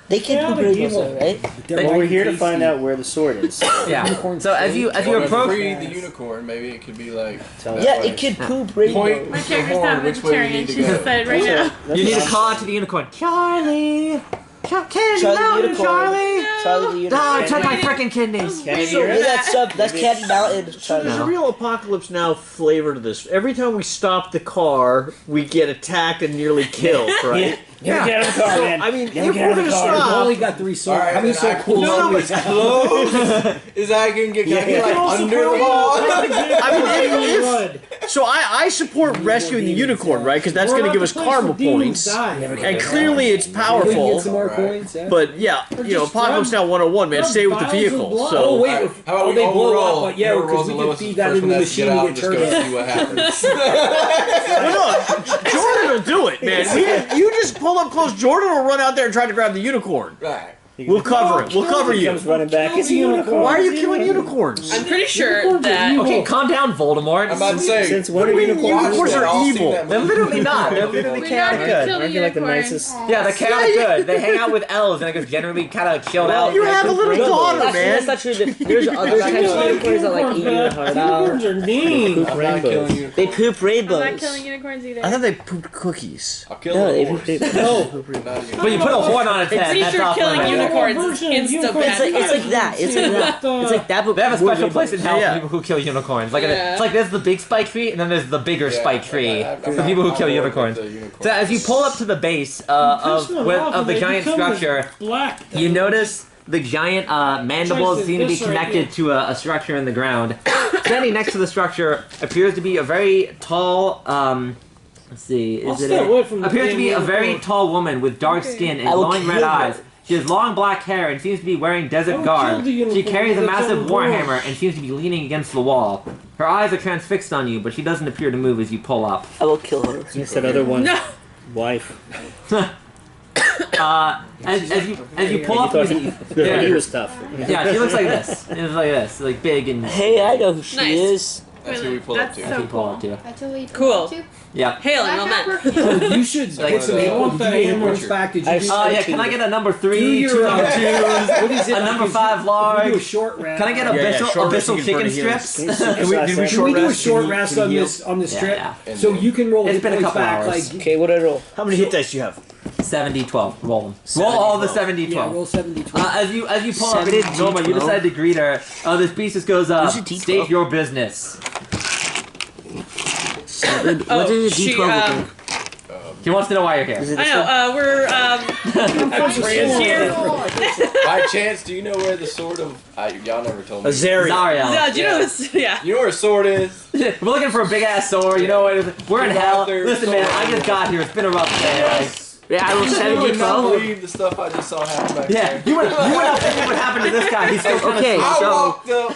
[SPEAKER 4] They can poop rainbows, though, right?
[SPEAKER 9] Well, we're here to find out where the sword is.
[SPEAKER 3] Yeah. So as you
[SPEAKER 8] Well, to
[SPEAKER 3] approach...
[SPEAKER 8] free the unicorn, maybe it could be like.
[SPEAKER 9] Tell us.
[SPEAKER 4] Yeah, it can poop
[SPEAKER 8] Point
[SPEAKER 4] rainbows.
[SPEAKER 5] My
[SPEAKER 8] the
[SPEAKER 5] character's
[SPEAKER 8] horn
[SPEAKER 5] not
[SPEAKER 8] which way you
[SPEAKER 5] vegetarian.
[SPEAKER 8] need to
[SPEAKER 5] She
[SPEAKER 8] go.
[SPEAKER 5] just said right now.
[SPEAKER 3] You need to call out to the unicorn. Charlie! Candy
[SPEAKER 4] Charlie the
[SPEAKER 3] Mountain,
[SPEAKER 4] unicorn.
[SPEAKER 3] Charlie!
[SPEAKER 4] Charlie the
[SPEAKER 3] Ah,
[SPEAKER 4] unicorn.
[SPEAKER 3] took my frickin' kidneys!
[SPEAKER 9] Can you
[SPEAKER 4] So
[SPEAKER 9] hear
[SPEAKER 4] yeah,
[SPEAKER 9] it?
[SPEAKER 4] that's that's Candy Mountain.
[SPEAKER 1] So
[SPEAKER 4] Charlie.
[SPEAKER 1] there's a real apocalypse now flavor to this. Every time we stop the car, we get attacked and nearly killed, right?
[SPEAKER 9] Never get out of the car,
[SPEAKER 1] So,
[SPEAKER 9] man.
[SPEAKER 1] I mean, if
[SPEAKER 9] Never
[SPEAKER 1] we're
[SPEAKER 9] get out of
[SPEAKER 1] gonna
[SPEAKER 9] the car.
[SPEAKER 7] We've
[SPEAKER 1] stop,
[SPEAKER 7] only got 3 swords.
[SPEAKER 8] Alright,
[SPEAKER 7] How many
[SPEAKER 8] then
[SPEAKER 7] sword
[SPEAKER 8] I
[SPEAKER 7] pulls
[SPEAKER 8] can-
[SPEAKER 7] on
[SPEAKER 8] No,
[SPEAKER 7] this?
[SPEAKER 8] Close. Is that I can get under the wall?
[SPEAKER 1] I mean, so I support rescuing the unicorn, right? Because that's going to give us karma points, and clearly it's
[SPEAKER 7] We can get
[SPEAKER 1] powerful.
[SPEAKER 7] some more
[SPEAKER 8] Right.
[SPEAKER 7] coins. Yeah.
[SPEAKER 1] But yeah, you know, Apocalypse Now 101, man,
[SPEAKER 6] rub
[SPEAKER 1] stay with the
[SPEAKER 6] vials of
[SPEAKER 1] vehicle.
[SPEAKER 6] blood.
[SPEAKER 7] Oh
[SPEAKER 1] So
[SPEAKER 7] wait,
[SPEAKER 8] Alright,
[SPEAKER 7] if,
[SPEAKER 8] how about we
[SPEAKER 7] they blow
[SPEAKER 8] overroll?
[SPEAKER 7] up, but yeah,
[SPEAKER 8] Whoever
[SPEAKER 7] because
[SPEAKER 8] rolls
[SPEAKER 7] we
[SPEAKER 8] the
[SPEAKER 7] can
[SPEAKER 8] lowest
[SPEAKER 7] feed
[SPEAKER 8] is
[SPEAKER 7] that
[SPEAKER 8] the
[SPEAKER 7] into the
[SPEAKER 8] person
[SPEAKER 7] machine
[SPEAKER 8] that
[SPEAKER 7] to
[SPEAKER 8] has
[SPEAKER 7] get
[SPEAKER 8] to go
[SPEAKER 7] turbines.
[SPEAKER 8] see what happens.
[SPEAKER 1] well, no, Jordan will do it, man. You just pull up close. Jordan will run out there and try to grab the unicorn.
[SPEAKER 8] Right.
[SPEAKER 1] We'll cover it. We'll cover
[SPEAKER 9] He
[SPEAKER 1] you.
[SPEAKER 9] comes running back. It's a unicorn.
[SPEAKER 1] Why are you killing unicorns?
[SPEAKER 2] I'm pretty sure that.
[SPEAKER 3] Okay, calm down, Voldemort.
[SPEAKER 8] I'm about to say.
[SPEAKER 9] Since when are
[SPEAKER 1] do you mean
[SPEAKER 9] unicorns?
[SPEAKER 1] unicorns are
[SPEAKER 8] all seen
[SPEAKER 1] evil?
[SPEAKER 8] that
[SPEAKER 3] They're
[SPEAKER 8] movie.
[SPEAKER 3] literally not. They're literally
[SPEAKER 5] We
[SPEAKER 3] chaotic
[SPEAKER 5] know
[SPEAKER 3] good.
[SPEAKER 5] kill
[SPEAKER 9] Aren't they like the
[SPEAKER 5] unicorns.
[SPEAKER 9] nicest?
[SPEAKER 3] Yeah, they're chaotic good. They hang out with elves and it's generally kind of chilled out.
[SPEAKER 1] You have a little daughter,
[SPEAKER 4] That's
[SPEAKER 1] man.
[SPEAKER 4] not true. There's other kinds of unicorns that like eat your heart out.
[SPEAKER 6] Unicorns are mean.
[SPEAKER 9] Poop
[SPEAKER 8] I'm not
[SPEAKER 9] rainbows.
[SPEAKER 8] killing you.
[SPEAKER 4] They poop
[SPEAKER 5] I'm
[SPEAKER 4] rainbows.
[SPEAKER 5] not killing unicorns either.
[SPEAKER 1] I thought they pooped cookies.
[SPEAKER 8] I'll kill
[SPEAKER 4] No,
[SPEAKER 8] the
[SPEAKER 4] they
[SPEAKER 8] horse.
[SPEAKER 4] poop rainbows.
[SPEAKER 8] Not you.
[SPEAKER 3] But you put a horn on its
[SPEAKER 2] I'm
[SPEAKER 3] head.
[SPEAKER 2] pretty
[SPEAKER 3] That's
[SPEAKER 2] sure
[SPEAKER 3] awful.
[SPEAKER 2] killing
[SPEAKER 8] Yeah,
[SPEAKER 2] unicorns
[SPEAKER 6] version
[SPEAKER 2] is
[SPEAKER 6] of
[SPEAKER 2] insta
[SPEAKER 6] unicorns.
[SPEAKER 2] bad.
[SPEAKER 4] It's like that. It's like that. It's like that. But
[SPEAKER 3] They have a
[SPEAKER 4] more
[SPEAKER 3] special
[SPEAKER 4] way
[SPEAKER 3] place in hell
[SPEAKER 1] Yeah.
[SPEAKER 3] for people who kill unicorns. Like
[SPEAKER 2] Yeah.
[SPEAKER 3] it's like there's the big spike tree, and then there's the bigger spike tree for people who kill unicorns. So as you pull up to the base of the giant structure,
[SPEAKER 6] Black.
[SPEAKER 3] you notice the giant mandibles seem to be
[SPEAKER 6] eviscerate
[SPEAKER 3] connected to a structure in the ground. Standing next to the structure appears to be a very tall. Let's see.
[SPEAKER 6] I'll
[SPEAKER 3] Is it?
[SPEAKER 6] stay away from the
[SPEAKER 3] Appears to be a
[SPEAKER 6] damn
[SPEAKER 3] very
[SPEAKER 6] unicorn.
[SPEAKER 3] tall woman with dark skin and
[SPEAKER 4] I will
[SPEAKER 3] glowing red
[SPEAKER 4] kill her.
[SPEAKER 3] eyes. She has long black hair and seems to be wearing
[SPEAKER 6] I
[SPEAKER 3] desert
[SPEAKER 6] will
[SPEAKER 3] garb.
[SPEAKER 6] kill the unicorn
[SPEAKER 3] She carries a
[SPEAKER 6] with its
[SPEAKER 3] massive
[SPEAKER 6] own
[SPEAKER 3] warhammer
[SPEAKER 6] horns.
[SPEAKER 3] and seems to be leaning against the wall. Her eyes are transfixed on you, but she doesn't appear to move as you pull up.
[SPEAKER 4] I will kill her.
[SPEAKER 9] It's that other one's
[SPEAKER 2] No.
[SPEAKER 9] wife.
[SPEAKER 3] As you pull up,
[SPEAKER 9] He was tough.
[SPEAKER 3] yeah, she looks like this. It's like this, like big and.
[SPEAKER 4] Hey, I know who she
[SPEAKER 2] Nice.
[SPEAKER 4] is.
[SPEAKER 8] That's who we pull up
[SPEAKER 5] That's
[SPEAKER 8] to.
[SPEAKER 5] so
[SPEAKER 3] You pull
[SPEAKER 5] cool.
[SPEAKER 3] up to.
[SPEAKER 10] That's what we
[SPEAKER 2] Cool.
[SPEAKER 10] to.
[SPEAKER 3] Yeah.
[SPEAKER 2] Hail and
[SPEAKER 10] Black
[SPEAKER 2] lament.
[SPEAKER 10] Zapper.
[SPEAKER 7] You should
[SPEAKER 8] Like
[SPEAKER 7] get some
[SPEAKER 8] the-
[SPEAKER 7] help.
[SPEAKER 6] want that
[SPEAKER 7] Do you
[SPEAKER 6] hammer.
[SPEAKER 7] in fact, did you
[SPEAKER 4] I've
[SPEAKER 7] do
[SPEAKER 3] Yeah, can I get a number 3,
[SPEAKER 7] your,
[SPEAKER 3] 2 number 2s,
[SPEAKER 7] what is it?
[SPEAKER 3] a number 5 large?
[SPEAKER 7] Do a short rest.
[SPEAKER 3] Can I get a
[SPEAKER 1] Yeah,
[SPEAKER 3] abyssal,
[SPEAKER 1] short rest,
[SPEAKER 3] abyssal
[SPEAKER 1] you can
[SPEAKER 3] chicken
[SPEAKER 1] burn heals.
[SPEAKER 3] strips?
[SPEAKER 9] Can we,
[SPEAKER 7] Can we do a short rest on this
[SPEAKER 3] Yeah,
[SPEAKER 7] trip?
[SPEAKER 3] yeah.
[SPEAKER 7] So you can roll
[SPEAKER 3] It's
[SPEAKER 7] hit
[SPEAKER 3] been a
[SPEAKER 7] points
[SPEAKER 3] couple
[SPEAKER 7] back.
[SPEAKER 3] hours.
[SPEAKER 7] Like,
[SPEAKER 4] Okay, what did I roll?
[SPEAKER 1] How many hit dice do you have?
[SPEAKER 3] 70, 12. Roll them. Roll all the 70,
[SPEAKER 7] yeah,
[SPEAKER 3] 12.
[SPEAKER 7] roll 70.
[SPEAKER 3] As you pull up
[SPEAKER 4] 70,
[SPEAKER 3] in Noma, you
[SPEAKER 4] 12.
[SPEAKER 3] decide to greet her. This beast just goes up.
[SPEAKER 4] Who's a D12?
[SPEAKER 3] State your business.
[SPEAKER 4] What is a
[SPEAKER 2] she,
[SPEAKER 4] D12?
[SPEAKER 3] He wants to know why you're here.
[SPEAKER 4] Is it
[SPEAKER 2] I
[SPEAKER 4] this
[SPEAKER 2] know, we're, here.
[SPEAKER 8] By chance, do you know where the sword of... y'all never told me.
[SPEAKER 1] Azariel.
[SPEAKER 3] Zariel.
[SPEAKER 2] Yeah, do you know this? Yeah.
[SPEAKER 8] You know where a sword is?
[SPEAKER 3] We're looking for a big ass sword. You know what? We're in
[SPEAKER 8] Get
[SPEAKER 3] hell.
[SPEAKER 8] out there,
[SPEAKER 3] Listen, man,
[SPEAKER 8] sword.
[SPEAKER 3] I just got here. It's been a rough day. Like,
[SPEAKER 4] Yeah, I rolled
[SPEAKER 8] You
[SPEAKER 4] 70,
[SPEAKER 8] would not
[SPEAKER 4] 12.
[SPEAKER 8] believe the stuff I just saw happen back
[SPEAKER 3] yeah,
[SPEAKER 8] there.
[SPEAKER 3] you went out thinking what happened to this guy. He's still trying
[SPEAKER 4] Okay,
[SPEAKER 3] to
[SPEAKER 8] I
[SPEAKER 4] so
[SPEAKER 8] walked up,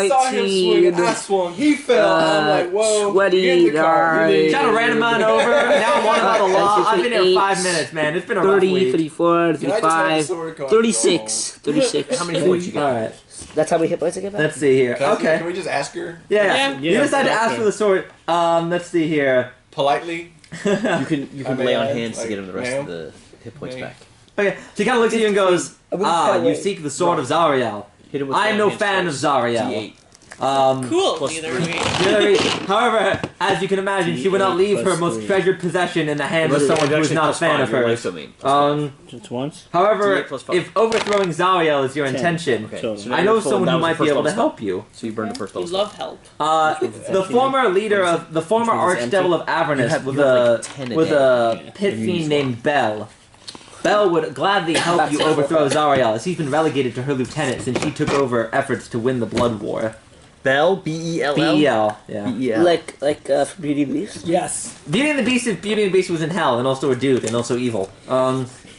[SPEAKER 8] saw him swing,
[SPEAKER 4] 19.
[SPEAKER 8] I swung, he fell, I'm like, whoa, get in the car.
[SPEAKER 4] 29.
[SPEAKER 3] Kind of ran him on over. Now I'm worried about the law. I've been here 5 minutes, man. It's been a rough
[SPEAKER 4] 30,
[SPEAKER 3] week.
[SPEAKER 4] 34,
[SPEAKER 8] Can I just have the
[SPEAKER 4] 35,
[SPEAKER 8] sword card?
[SPEAKER 4] 36. 36.
[SPEAKER 1] How many points you got?
[SPEAKER 3] All right,
[SPEAKER 4] That's how many hit points I get back?
[SPEAKER 3] let's see here.
[SPEAKER 8] Can
[SPEAKER 3] Okay.
[SPEAKER 8] we just ask her
[SPEAKER 3] Yeah. You decide to ask for the sword. Let's see here.
[SPEAKER 8] politely?
[SPEAKER 1] You can lay on
[SPEAKER 8] ma'am,
[SPEAKER 1] hands to
[SPEAKER 8] like,
[SPEAKER 1] get him the rest
[SPEAKER 8] ma'am,
[SPEAKER 1] of the hit points
[SPEAKER 8] ma'am.
[SPEAKER 1] back.
[SPEAKER 3] Okay, she kind of looks at you and goes, you seek the sword of Zariel.
[SPEAKER 1] Hit him with
[SPEAKER 3] I am
[SPEAKER 1] one
[SPEAKER 3] no
[SPEAKER 1] hand
[SPEAKER 3] fan of
[SPEAKER 1] twice.
[SPEAKER 3] Zariel.
[SPEAKER 1] D8.
[SPEAKER 2] Cool.
[SPEAKER 1] Plus
[SPEAKER 2] Neither are
[SPEAKER 1] three.
[SPEAKER 2] we.
[SPEAKER 3] However, as you can imagine, she would not leave her most treasured possession in the hands of someone who is not a fan of hers.
[SPEAKER 9] Just once?
[SPEAKER 3] However,
[SPEAKER 1] D8 plus 5.
[SPEAKER 3] if overthrowing Zariel is your intention,
[SPEAKER 1] Okay,
[SPEAKER 9] So-
[SPEAKER 1] so now
[SPEAKER 3] I know
[SPEAKER 1] you're full.
[SPEAKER 3] someone
[SPEAKER 1] That
[SPEAKER 3] who
[SPEAKER 1] was the
[SPEAKER 3] might be
[SPEAKER 1] first
[SPEAKER 3] able to
[SPEAKER 1] level
[SPEAKER 3] help you.
[SPEAKER 1] spell. So you burned the first
[SPEAKER 2] We
[SPEAKER 1] level.
[SPEAKER 2] love help.
[SPEAKER 3] The former leader of the former archdevil of Avernus
[SPEAKER 1] have-
[SPEAKER 3] with
[SPEAKER 1] you have
[SPEAKER 3] a
[SPEAKER 1] like 10 a
[SPEAKER 3] with
[SPEAKER 1] day.
[SPEAKER 3] a pit fiend named Belle. Belle would gladly help you overthrow Zariel, as he's been relegated to her lieutenant since she took over efforts to win the Blood War.
[SPEAKER 1] Belle, B-E-L-L?
[SPEAKER 3] B-E-L, yeah.
[SPEAKER 1] B-E-L.
[SPEAKER 4] Like from Beauty and the Beast?
[SPEAKER 7] Yes.
[SPEAKER 3] Beauty and the Beast, if Beauty and the Beast was in hell, and also a dude, and also evil.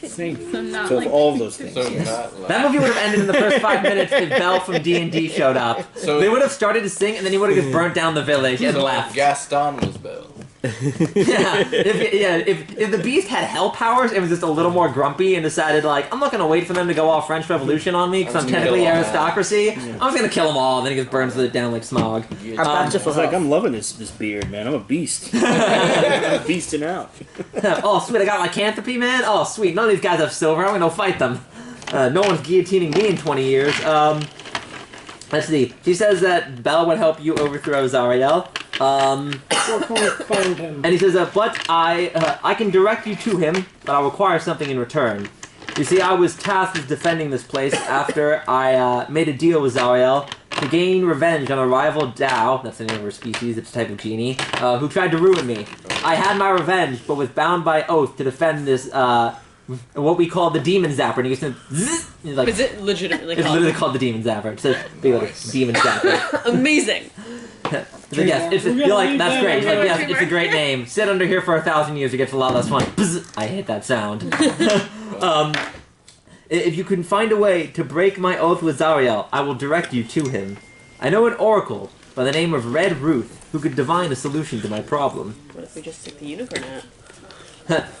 [SPEAKER 7] Same.
[SPEAKER 5] So not
[SPEAKER 9] So
[SPEAKER 5] like
[SPEAKER 9] of all of those things.
[SPEAKER 8] So not like...
[SPEAKER 3] That movie would have ended in the first 5 minutes if Belle from D&D showed up.
[SPEAKER 8] So-
[SPEAKER 3] They would have started to sing, and then he would have just burnt down the village and
[SPEAKER 8] So
[SPEAKER 3] left.
[SPEAKER 8] Gaston was Belle.
[SPEAKER 3] If the Beast had hell powers, it was just a little more grumpy and decided, like, I'm not gonna wait for them to go all French Revolution on me because I'm
[SPEAKER 8] I'm just gonna
[SPEAKER 3] technically
[SPEAKER 8] kill 'em all.
[SPEAKER 3] aristocracy. I'm just gonna kill them all, and then he just burns it down like smog.
[SPEAKER 4] I'm back to
[SPEAKER 9] It's like, I'm loving this beard, man. I'm a beast. I'm beasting out.
[SPEAKER 3] Oh, sweet, I got lycanthropy, man. Oh, sweet, none of these guys have silver. I'm gonna go fight them. No one's guillotining me in 20 years. Let's see. She says that Belle would help you overthrow Zariel.
[SPEAKER 6] Find him.
[SPEAKER 3] And he says, but I can direct you to him, but I'll require something in return. You see, I was tasked with defending this place after I made a deal with Zariel to gain revenge on a rival Dao, that's the name of her species, it's a type of Djinni, who tried to ruin me. I had my revenge, but was bound by oath to defend this, what we call the Demon Zapper. And he goes, zzz, he's like,
[SPEAKER 2] Is it legitimately
[SPEAKER 3] it's
[SPEAKER 2] called?
[SPEAKER 3] literally called the Demon Zapper. It's a big like, Demon Zapper.
[SPEAKER 2] Amazing.
[SPEAKER 3] It's like, yes, it's, you're like, that's great. It's like, yes, it's a great name. Sit under here for 1,000 years, it gets a lot less fun. Bzz, I hate that sound. If you can find a way to break my oath with Zariel, I will direct you to him. I know an oracle by the name of Red Ruth who could divine a solution to my problem.
[SPEAKER 2] What if we just take the unicorn out?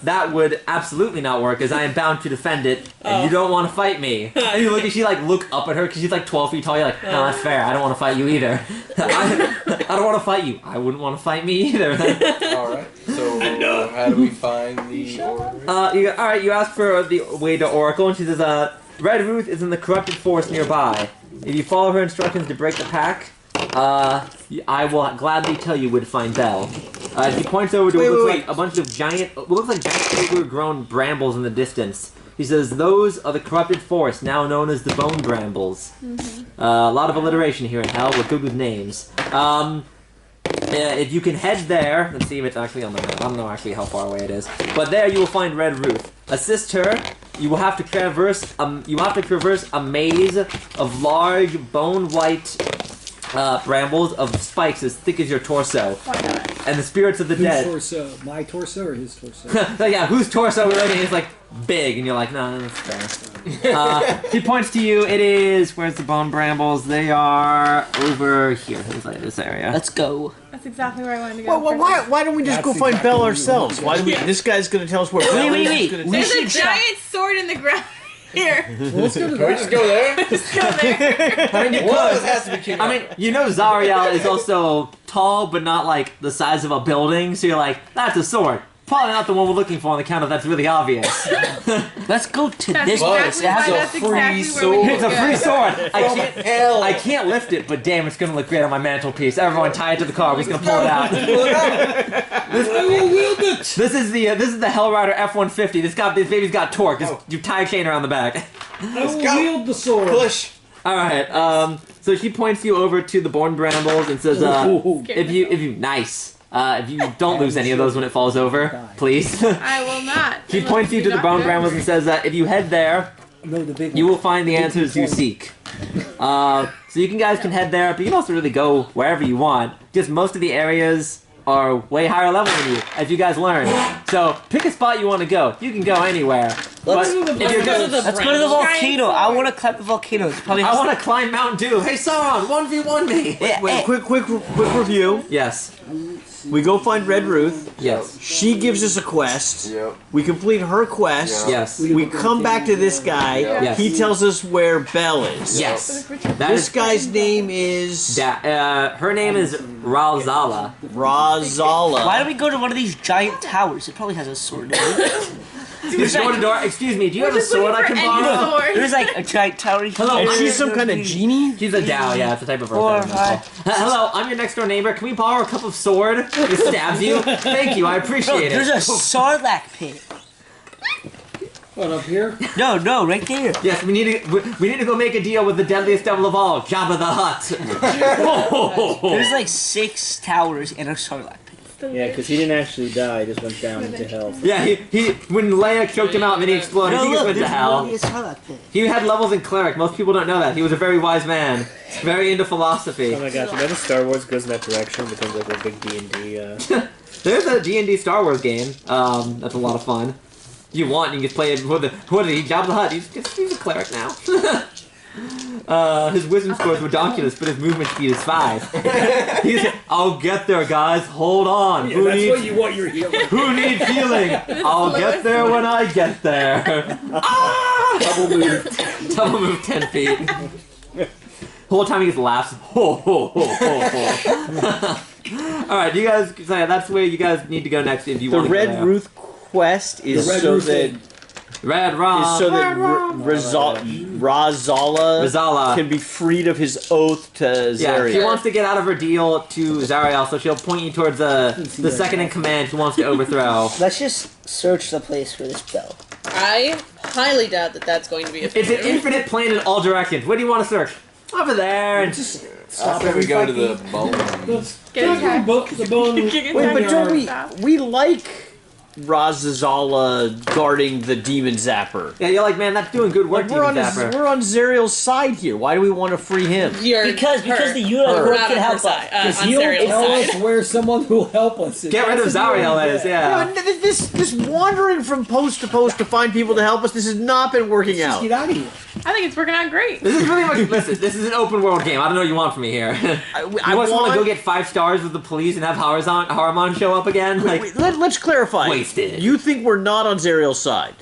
[SPEAKER 3] That would absolutely not work, as I am bound to defend it, and you don't want to fight me. And you look up at her, because she's like 12 feet tall, you're like, no, that's fair, I don't want to fight you either. I don't want to fight you. I wouldn't want to fight me either.
[SPEAKER 8] Alright, so how do we find the order?
[SPEAKER 3] Alright, you ask for the way to Oracle, and she says, Red Ruth is in the corrupted forest nearby. If you follow her instructions to break the pack, I will gladly tell you where to find Belle. She points over to what looks like a bunch of giant, overgrown brambles in the distance. He says, those are the corrupted force, now known as the Bone Brambles. A lot of alliteration here in Hell. We're good with names. If you can head there, let's see if it's actually on the map. I don't know actually how far away it is. But there you will find Red Ruth. Assist her. You will have to traverse. A maze of large bone-white brambles of spikes as thick as your torso. And the spirits of the dead.
[SPEAKER 7] Whose torso? My torso or his torso?
[SPEAKER 3] So yeah, whose torso we're looking is like big, and you're like, no, that's fair. He points to you. It is. Where's the bone brambles? They are over here. It's like this area.
[SPEAKER 4] Let's go.
[SPEAKER 5] That's exactly where I wanted to go.
[SPEAKER 1] Well, why don't we just go find Belle ourselves? Why do we? This guy's gonna tell us where Belle is. He's gonna
[SPEAKER 5] There's a giant sword in the ground here.
[SPEAKER 7] Let's go to
[SPEAKER 8] Can we just go there?
[SPEAKER 5] Just go there.
[SPEAKER 3] I mean,
[SPEAKER 8] One of us has to be king.
[SPEAKER 3] I mean, you know Zariel is also tall, but not like the size of a building, so you're like, that's a sword. Probably not the one we're looking for on account of that's really obvious.
[SPEAKER 4] Let's go to
[SPEAKER 5] That's
[SPEAKER 4] this
[SPEAKER 5] exactly
[SPEAKER 4] place. It has
[SPEAKER 5] why
[SPEAKER 4] a
[SPEAKER 5] that's
[SPEAKER 8] free
[SPEAKER 5] exactly
[SPEAKER 8] sword.
[SPEAKER 5] where we
[SPEAKER 3] It's a free sword.
[SPEAKER 8] Hell.
[SPEAKER 3] I can't lift it, but damn, it's gonna look great on my mantelpiece. Everyone, tie it to the car. We're just gonna pull it out.
[SPEAKER 7] I will wield it.
[SPEAKER 3] This is the Hellrider F-150. This baby's got torque. You tie a chain around the back.
[SPEAKER 7] I will
[SPEAKER 8] go.
[SPEAKER 7] wield the sword.
[SPEAKER 8] Push.
[SPEAKER 3] All right. So she points you over to the Born Brambles and says, if you don't lose any of those when it falls over, please.
[SPEAKER 5] I will not.
[SPEAKER 3] She points you to the Bone Brambles and says, if you head there,
[SPEAKER 7] No, the big
[SPEAKER 3] you will find the answers you seek. So you guys can head there, but you can also really go wherever you want. Just most of the areas are way higher level than you, as you guys learn. So pick a spot you want to go. You can go anywhere.
[SPEAKER 4] Let's
[SPEAKER 3] But
[SPEAKER 4] go
[SPEAKER 3] if you're
[SPEAKER 2] to the
[SPEAKER 4] Let's go to the volcano. I want to climb the volcano. It's probably.
[SPEAKER 3] I want to climb Mount Dew. Hey, Sauron, 1v1 me.
[SPEAKER 1] Wait, quick review.
[SPEAKER 3] Yes.
[SPEAKER 1] We go find Red Ruth.
[SPEAKER 3] Yes.
[SPEAKER 1] She gives us a quest.
[SPEAKER 8] Yep.
[SPEAKER 1] We complete her quest.
[SPEAKER 3] Yes.
[SPEAKER 1] We come back to this guy.
[SPEAKER 3] Yes.
[SPEAKER 1] He tells us where Belle is.
[SPEAKER 3] Yes. That
[SPEAKER 1] This
[SPEAKER 3] is.
[SPEAKER 1] guy's name is
[SPEAKER 3] Her name is Ralzala.
[SPEAKER 1] Razala.
[SPEAKER 4] Why don't we go to one of these giant towers? It probably has a sword in it.
[SPEAKER 3] Just door to door. Excuse me. Do you have a sword I can borrow?
[SPEAKER 4] There's like a giant tower.
[SPEAKER 3] Hello.
[SPEAKER 1] And she's some kind of genie?
[SPEAKER 3] She's a Dow. Yeah, it's a type of earth
[SPEAKER 4] Or
[SPEAKER 3] elemental. Hello. I'm your next door neighbor. Can we borrow a cup of sword? It stabs you. Thank you. I
[SPEAKER 4] No,
[SPEAKER 3] appreciate
[SPEAKER 4] there's
[SPEAKER 3] it.
[SPEAKER 4] a Sarlacc pit.
[SPEAKER 7] What, up here?
[SPEAKER 4] No, right there.
[SPEAKER 3] Yes, we need to go make a deal with the deadliest devil of all, Jabba the Hutt.
[SPEAKER 4] There's like 6 towers and a Sarlacc pit.
[SPEAKER 9] Yeah, because he didn't actually die, he just went down into hell.
[SPEAKER 3] Yeah, he when Leia choked him out and then he exploded, he just went to hell.
[SPEAKER 4] There's really a Sarlacc pit.
[SPEAKER 3] He had levels in cleric. Most people don't know that. He was a very wise man, very into philosophy.
[SPEAKER 9] Oh my gosh, imagine Star Wars goes in that direction, becomes like a big D&D,
[SPEAKER 3] There's a D&D Star Wars game. That's a lot of fun. If you want, you can just play it with what is he? Jabba the Hutt. He's a cleric now. His wisdom score is redonkulous, but his movement speed is 5. I'll get there, guys. Hold on.
[SPEAKER 7] Yeah, that's what you want your healing.
[SPEAKER 3] Who needs healing? I'll get there when I get there. Double move 10 feet. The whole time he just laughs. Ho, ho, ho, ho, ho. Alright, you guys, so yeah, that's where you guys need to go next if you
[SPEAKER 1] The
[SPEAKER 3] want to go
[SPEAKER 1] Red
[SPEAKER 3] there.
[SPEAKER 1] Ruth quest is
[SPEAKER 7] The Red
[SPEAKER 1] so
[SPEAKER 7] Ruth
[SPEAKER 1] that
[SPEAKER 3] Red Rom.
[SPEAKER 1] Razala can be freed of his oath to
[SPEAKER 3] Yeah,
[SPEAKER 1] Zariel.
[SPEAKER 3] she wants to get out of her deal to Zariel, so she'll point you towards the second in command who wants to overthrow.
[SPEAKER 4] Let's just search the place for this Belle.
[SPEAKER 2] I highly doubt that that's going to be a
[SPEAKER 3] It's an infinite plane in all directions. Where do you want to search? Over there. And
[SPEAKER 7] Just
[SPEAKER 8] Stop we go to the bone.
[SPEAKER 7] let's
[SPEAKER 5] Get
[SPEAKER 7] go
[SPEAKER 5] attacked.
[SPEAKER 7] to the bone.
[SPEAKER 5] Get
[SPEAKER 1] Wait, but don't
[SPEAKER 5] Stop.
[SPEAKER 1] we like Razala guarding the demon zapper?
[SPEAKER 3] yeah, you're like, man, that's doing good work,
[SPEAKER 1] Like we're
[SPEAKER 3] Demon
[SPEAKER 1] on
[SPEAKER 3] Zapper.
[SPEAKER 1] we're on Zariel's side here. Why do we want to free him?
[SPEAKER 4] Because the unicorn
[SPEAKER 2] not
[SPEAKER 4] can
[SPEAKER 2] on her
[SPEAKER 4] help
[SPEAKER 2] side.
[SPEAKER 4] us.
[SPEAKER 2] On
[SPEAKER 7] He'll
[SPEAKER 2] Zariel's
[SPEAKER 7] tell
[SPEAKER 2] side.
[SPEAKER 7] us where someone who will help us is.
[SPEAKER 3] Get rid of
[SPEAKER 7] That's the
[SPEAKER 3] Zariel, that
[SPEAKER 7] deal.
[SPEAKER 3] is, yeah.
[SPEAKER 1] No, this wandering from post to post to find people to help us. This has not been working
[SPEAKER 7] Just
[SPEAKER 1] out.
[SPEAKER 7] get out of here.
[SPEAKER 5] I think it's working out great.
[SPEAKER 3] This is really much. Listen, this is an open world game. I don't know what you want from me here. You
[SPEAKER 1] I
[SPEAKER 3] want to go
[SPEAKER 1] want.
[SPEAKER 3] get 5 stars with the police and have Haramon show up again? Like,
[SPEAKER 1] Wait, let's clarify.
[SPEAKER 3] Wasted.
[SPEAKER 1] You think we're not on Zariel's side?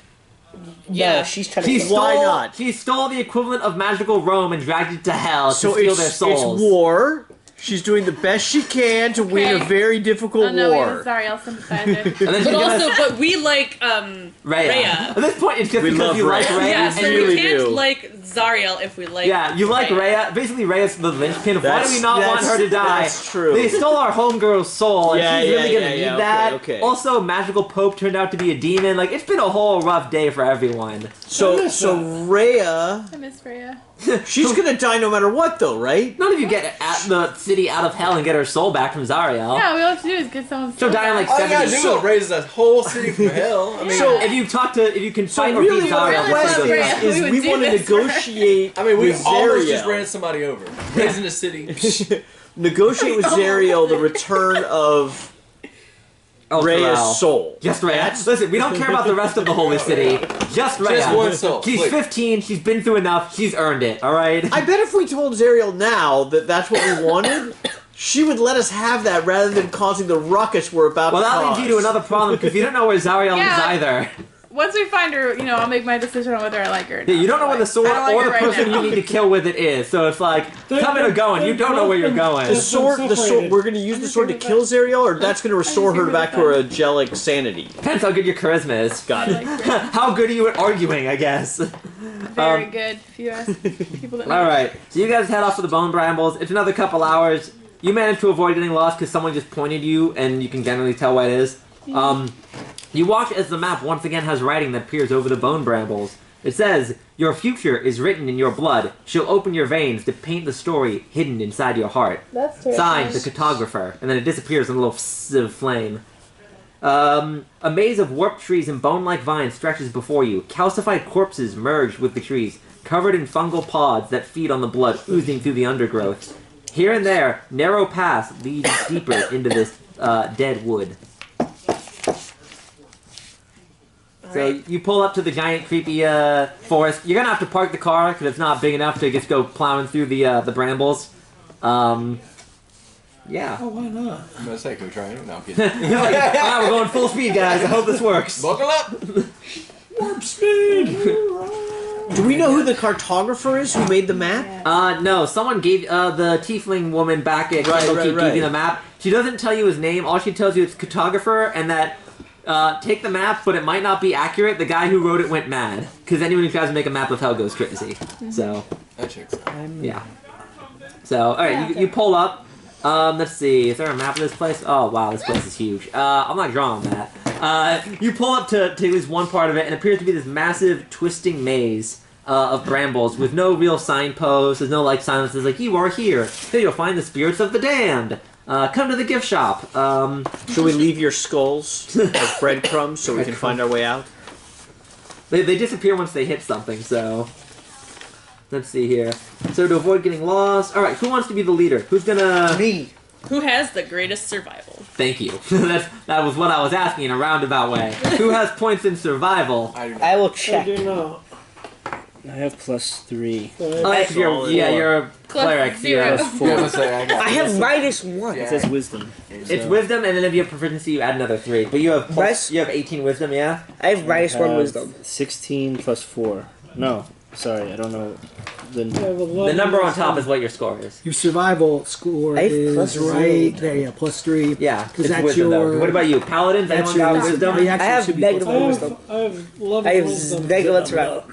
[SPEAKER 2] Yeah.
[SPEAKER 4] No, she's trying
[SPEAKER 3] she
[SPEAKER 4] to.
[SPEAKER 3] stole,
[SPEAKER 1] Why not?
[SPEAKER 3] She stole the equivalent of magical Rome and dragged it to hell
[SPEAKER 1] So
[SPEAKER 3] to steal
[SPEAKER 1] it's
[SPEAKER 3] their souls.
[SPEAKER 1] war. She's doing the best she can to win a
[SPEAKER 5] Okay.
[SPEAKER 1] very difficult
[SPEAKER 5] Oh no,
[SPEAKER 1] war.
[SPEAKER 5] he's Zariel sympathizer.
[SPEAKER 3] And then
[SPEAKER 2] But
[SPEAKER 3] she's
[SPEAKER 2] also,
[SPEAKER 3] gonna
[SPEAKER 2] but we like
[SPEAKER 3] Rhea.
[SPEAKER 2] Rhea.
[SPEAKER 3] At this point, it's just
[SPEAKER 1] We
[SPEAKER 3] because
[SPEAKER 1] love
[SPEAKER 3] you like
[SPEAKER 1] Rhea.
[SPEAKER 3] Rhea.
[SPEAKER 2] Yeah,
[SPEAKER 1] We
[SPEAKER 2] so
[SPEAKER 1] really
[SPEAKER 2] we can't
[SPEAKER 1] do.
[SPEAKER 2] like Zariel if we like.
[SPEAKER 3] Yeah, you like Rhea. Basically, Rhea's the linchpin of why do we not want her to die?
[SPEAKER 1] That's true.
[SPEAKER 3] They stole our homegirl's soul, and
[SPEAKER 1] Yeah,
[SPEAKER 3] she's
[SPEAKER 1] yeah,
[SPEAKER 3] really gonna
[SPEAKER 1] yeah,
[SPEAKER 3] need
[SPEAKER 1] yeah,
[SPEAKER 3] that.
[SPEAKER 1] okay.
[SPEAKER 3] Also, Magical Pope turned out to be a demon. Like, it's been a whole rough day for everyone.
[SPEAKER 1] So Rhea,
[SPEAKER 5] I miss Freya.
[SPEAKER 1] she's gonna die no matter what, though, right?
[SPEAKER 3] None of you get at the city out of hell and get her soul back from Zariel.
[SPEAKER 5] Yeah, all we have to do is get someone.
[SPEAKER 3] She'll die in like
[SPEAKER 8] All you
[SPEAKER 3] 70
[SPEAKER 8] gotta do is raise that whole city from hell. I mean,
[SPEAKER 1] So-
[SPEAKER 3] if you can fight or
[SPEAKER 1] really
[SPEAKER 3] beat
[SPEAKER 1] what
[SPEAKER 3] Zariel,
[SPEAKER 1] the
[SPEAKER 3] that's
[SPEAKER 1] question
[SPEAKER 3] what
[SPEAKER 5] Freya.
[SPEAKER 3] goes
[SPEAKER 1] is
[SPEAKER 5] We would
[SPEAKER 1] we
[SPEAKER 5] do
[SPEAKER 1] want to
[SPEAKER 5] this for her.
[SPEAKER 1] negotiate
[SPEAKER 8] we
[SPEAKER 1] with
[SPEAKER 8] almost just
[SPEAKER 1] Zariel.
[SPEAKER 8] ran somebody over. Raising a city.
[SPEAKER 1] Negotiate with Zariel the return of
[SPEAKER 3] Oh,
[SPEAKER 1] Rhea's
[SPEAKER 3] Pharrell.
[SPEAKER 1] soul.
[SPEAKER 3] Just Rhea. Listen, we don't care about the rest of the holy city. Just Rhea.
[SPEAKER 8] Just one soul.
[SPEAKER 3] She's
[SPEAKER 8] Please.
[SPEAKER 3] 15. She's been through enough. She's earned it. All right.
[SPEAKER 1] I bet if we told Zariel now that that's what we wanted, she would let us have that rather than causing the ruckus we're about
[SPEAKER 3] Well,
[SPEAKER 1] to
[SPEAKER 3] that
[SPEAKER 1] cause.
[SPEAKER 3] leads you to another problem because you don't know where Zariel
[SPEAKER 5] Yeah.
[SPEAKER 3] is either.
[SPEAKER 5] Once we find her, I'll make my decision on whether I like her. Or
[SPEAKER 3] Yeah,
[SPEAKER 5] not.
[SPEAKER 3] you don't know where the sword
[SPEAKER 5] I don't like
[SPEAKER 3] or
[SPEAKER 5] her
[SPEAKER 3] the
[SPEAKER 5] right
[SPEAKER 3] person
[SPEAKER 5] now.
[SPEAKER 3] you need to kill with it is. So it's like coming or going. You don't know where you're going.
[SPEAKER 1] The sword, we're going to use the sword to kill Zariel, or that's going to restore her back to her angelic sanity.
[SPEAKER 3] Depends how good your charisma is.
[SPEAKER 1] Got
[SPEAKER 5] I
[SPEAKER 1] it.
[SPEAKER 5] like Freya.
[SPEAKER 3] How good are you at arguing? I guess.
[SPEAKER 5] Very good. If you ask people that know.
[SPEAKER 3] All right. So you guys head off to the Bone Brambles. It's another couple hours. You managed to avoid getting lost because someone just pointed you, and you can generally tell what it is. You watch as the map once again has writing that peers over the Bone Brambles. It says, "Your future is written in your blood. She'll open your veins to paint the story hidden inside your heart."
[SPEAKER 5] That's
[SPEAKER 3] Signed, the cartographer. And then it disappears in a little fss of flame. A maze of warped trees and bone-like vines stretches before you. Calcified corpses merge with the trees, covered in fungal pods that feed on the blood oozing through the undergrowth. Here and there, narrow paths lead deeper into this dead wood. So you pull up to the giant, creepy forest. You're gonna have to park the car because it's not big enough to just go plowing through the brambles. Yeah.
[SPEAKER 6] Oh, why not?
[SPEAKER 8] I'm gonna say, can we try it? No, I'm kidding.
[SPEAKER 3] You're like, alright, we're going full speed, guys. I hope this works.
[SPEAKER 8] Buckle up!
[SPEAKER 6] Warp speed!
[SPEAKER 1] Do we know who the cartographer is who made the map?
[SPEAKER 3] No. Someone gave the tiefling woman back at Candlekeep gave you the map. She doesn't tell you his name. All she tells you is cartographer and that take the map, but it might not be accurate. The guy who wrote it went mad because anyone who tries to make a map of hell goes crazy. So
[SPEAKER 8] That checks out.
[SPEAKER 3] yeah. So all right, you pull up. Let's see. Is there a map of this place? Oh wow, this place is huge. I'm not drawing that. You pull up to at least one part of it, and it appears to be this massive twisting maze of brambles with no real signposts. There's no like sign that says like you are here. Here you'll find the spirits of the damned. Come to the gift shop.
[SPEAKER 1] Should we leave your skulls as breadcrumbs so we can find our way out?
[SPEAKER 3] They disappear once they hit something. So let's see here. So to avoid getting lost. All right, who wants to be the leader? Who's gonna?
[SPEAKER 4] Me.
[SPEAKER 2] Who has the greatest survival?
[SPEAKER 3] Thank you. That was what I was asking in a roundabout way. Who has points in survival?
[SPEAKER 4] I will
[SPEAKER 6] I
[SPEAKER 4] check.
[SPEAKER 6] do not.
[SPEAKER 9] I have +3.
[SPEAKER 3] You're a cleric. So you
[SPEAKER 5] zero.
[SPEAKER 3] have
[SPEAKER 8] I was gonna say,
[SPEAKER 4] I have -1.
[SPEAKER 9] It says wisdom.
[SPEAKER 3] It's wisdom, and then if you have proficiency, you add another 3. But you have
[SPEAKER 4] Nice.
[SPEAKER 3] you have 18 wisdom, yeah.
[SPEAKER 4] I have -1 wisdom.
[SPEAKER 9] 16 + 4. No, sorry, I don't know.
[SPEAKER 6] I have
[SPEAKER 3] The
[SPEAKER 6] 11
[SPEAKER 3] number on top
[SPEAKER 6] wisdom.
[SPEAKER 3] is what your score is.
[SPEAKER 11] Your survival score
[SPEAKER 4] I have
[SPEAKER 11] is
[SPEAKER 4] +0.
[SPEAKER 11] right there, yeah, +3.
[SPEAKER 3] Yeah,
[SPEAKER 11] Because
[SPEAKER 3] it's
[SPEAKER 11] that's
[SPEAKER 3] wisdom though.
[SPEAKER 11] your.
[SPEAKER 3] What about you, paladins?
[SPEAKER 11] That's
[SPEAKER 3] Anyone
[SPEAKER 11] your
[SPEAKER 3] got wisdom?
[SPEAKER 11] wisdom.
[SPEAKER 4] I have negative
[SPEAKER 6] I
[SPEAKER 4] wisdom.
[SPEAKER 6] have 11
[SPEAKER 4] I have
[SPEAKER 6] wisdom.
[SPEAKER 4] negative survival.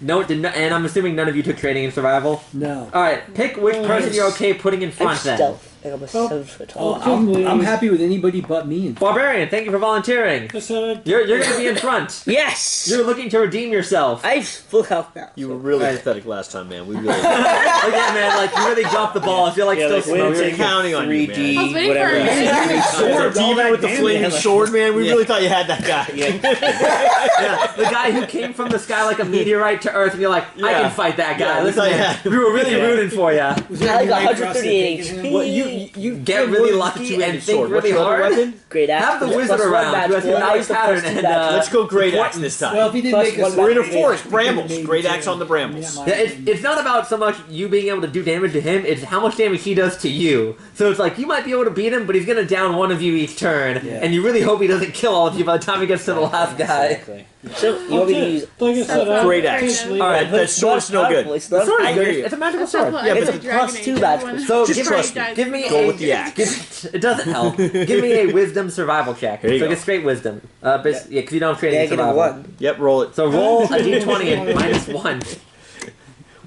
[SPEAKER 3] No, and I'm assuming none of you took training in survival.
[SPEAKER 11] No.
[SPEAKER 3] All right, pick which person you're okay putting in
[SPEAKER 4] I have
[SPEAKER 3] front then.
[SPEAKER 4] stealth. I got a 7 foot tall.
[SPEAKER 11] I'm happy with anybody but me. In fact.
[SPEAKER 3] Barbarian, thank you for volunteering.
[SPEAKER 6] I said
[SPEAKER 3] You're going to be in front.
[SPEAKER 4] Yes!
[SPEAKER 3] You're looking to redeem yourself.
[SPEAKER 4] I have full health now.
[SPEAKER 1] You were really pathetic last time, man. We really
[SPEAKER 3] Again, man, like you really dropped the ball. I feel like
[SPEAKER 9] Yeah,
[SPEAKER 3] still
[SPEAKER 9] like, we didn't
[SPEAKER 3] smoking.
[SPEAKER 9] take
[SPEAKER 1] counting on you,
[SPEAKER 9] 3D,
[SPEAKER 5] I was waiting
[SPEAKER 9] whatever.
[SPEAKER 5] for a
[SPEAKER 1] Sword, demon with the flaming sword, man. We
[SPEAKER 9] Yeah.
[SPEAKER 1] really thought you had that guy.
[SPEAKER 3] Yeah, the guy who came from the sky like a meteorite to Earth, and you're like, I
[SPEAKER 1] Yeah.
[SPEAKER 3] can fight that guy.
[SPEAKER 1] Yeah, we
[SPEAKER 3] Listen,
[SPEAKER 1] thought you
[SPEAKER 3] man,
[SPEAKER 1] had-
[SPEAKER 3] we were really rooting for you.
[SPEAKER 4] I got 138 HP.
[SPEAKER 1] Well, you
[SPEAKER 3] Get really lucky and think
[SPEAKER 1] What's
[SPEAKER 3] really
[SPEAKER 1] your other
[SPEAKER 3] hard.
[SPEAKER 1] weapon?
[SPEAKER 4] Great axe.
[SPEAKER 3] Have the
[SPEAKER 4] plus
[SPEAKER 3] wizard
[SPEAKER 4] 1
[SPEAKER 3] around
[SPEAKER 4] match
[SPEAKER 3] who has
[SPEAKER 4] point.
[SPEAKER 3] a
[SPEAKER 4] I
[SPEAKER 3] nice
[SPEAKER 4] used the
[SPEAKER 3] pattern
[SPEAKER 4] plus 2
[SPEAKER 3] and
[SPEAKER 4] match
[SPEAKER 1] Let's go great axe this time.
[SPEAKER 11] Well, if he didn't
[SPEAKER 4] Plus
[SPEAKER 11] make us,
[SPEAKER 4] one
[SPEAKER 1] We're in a
[SPEAKER 4] back.
[SPEAKER 1] forest, brambles.
[SPEAKER 11] Maybe
[SPEAKER 1] Great
[SPEAKER 11] two.
[SPEAKER 1] axe on the brambles.
[SPEAKER 11] Yeah,
[SPEAKER 3] It's not about so much you being able to do damage to him, it's how much damage he does to you. So it's like, you might be able to beat him, but he's gonna down one of you each turn,
[SPEAKER 9] Yeah.
[SPEAKER 3] and you really hope he doesn't kill all of you by the time he gets to the last guy.
[SPEAKER 9] Exactly.
[SPEAKER 4] So, you want me to use...
[SPEAKER 6] Like I said, I'm
[SPEAKER 1] Great axe.
[SPEAKER 6] actually-
[SPEAKER 1] Alright, that sword's no good.
[SPEAKER 4] It's
[SPEAKER 3] The
[SPEAKER 4] not
[SPEAKER 3] sword is
[SPEAKER 1] I
[SPEAKER 3] good.
[SPEAKER 1] hear you.
[SPEAKER 3] It's a magical
[SPEAKER 5] That's not
[SPEAKER 3] sword.
[SPEAKER 5] what-
[SPEAKER 1] Yeah, but
[SPEAKER 5] it's
[SPEAKER 1] the
[SPEAKER 5] a Dragon
[SPEAKER 4] plus 2
[SPEAKER 5] Age,
[SPEAKER 4] match
[SPEAKER 5] everyone-
[SPEAKER 3] So
[SPEAKER 1] Just
[SPEAKER 3] give
[SPEAKER 1] trust
[SPEAKER 3] me,
[SPEAKER 1] me.
[SPEAKER 3] give me
[SPEAKER 1] Go
[SPEAKER 3] a,
[SPEAKER 1] with the axe.
[SPEAKER 3] it doesn't help. Give me a wisdom survival check.
[SPEAKER 1] Here you
[SPEAKER 3] so
[SPEAKER 1] go.
[SPEAKER 3] get straight wisdom. Because you don't have training in
[SPEAKER 4] Negative
[SPEAKER 3] survival.
[SPEAKER 4] 1.
[SPEAKER 1] Yep, roll it.
[SPEAKER 3] So roll a d20 and -1.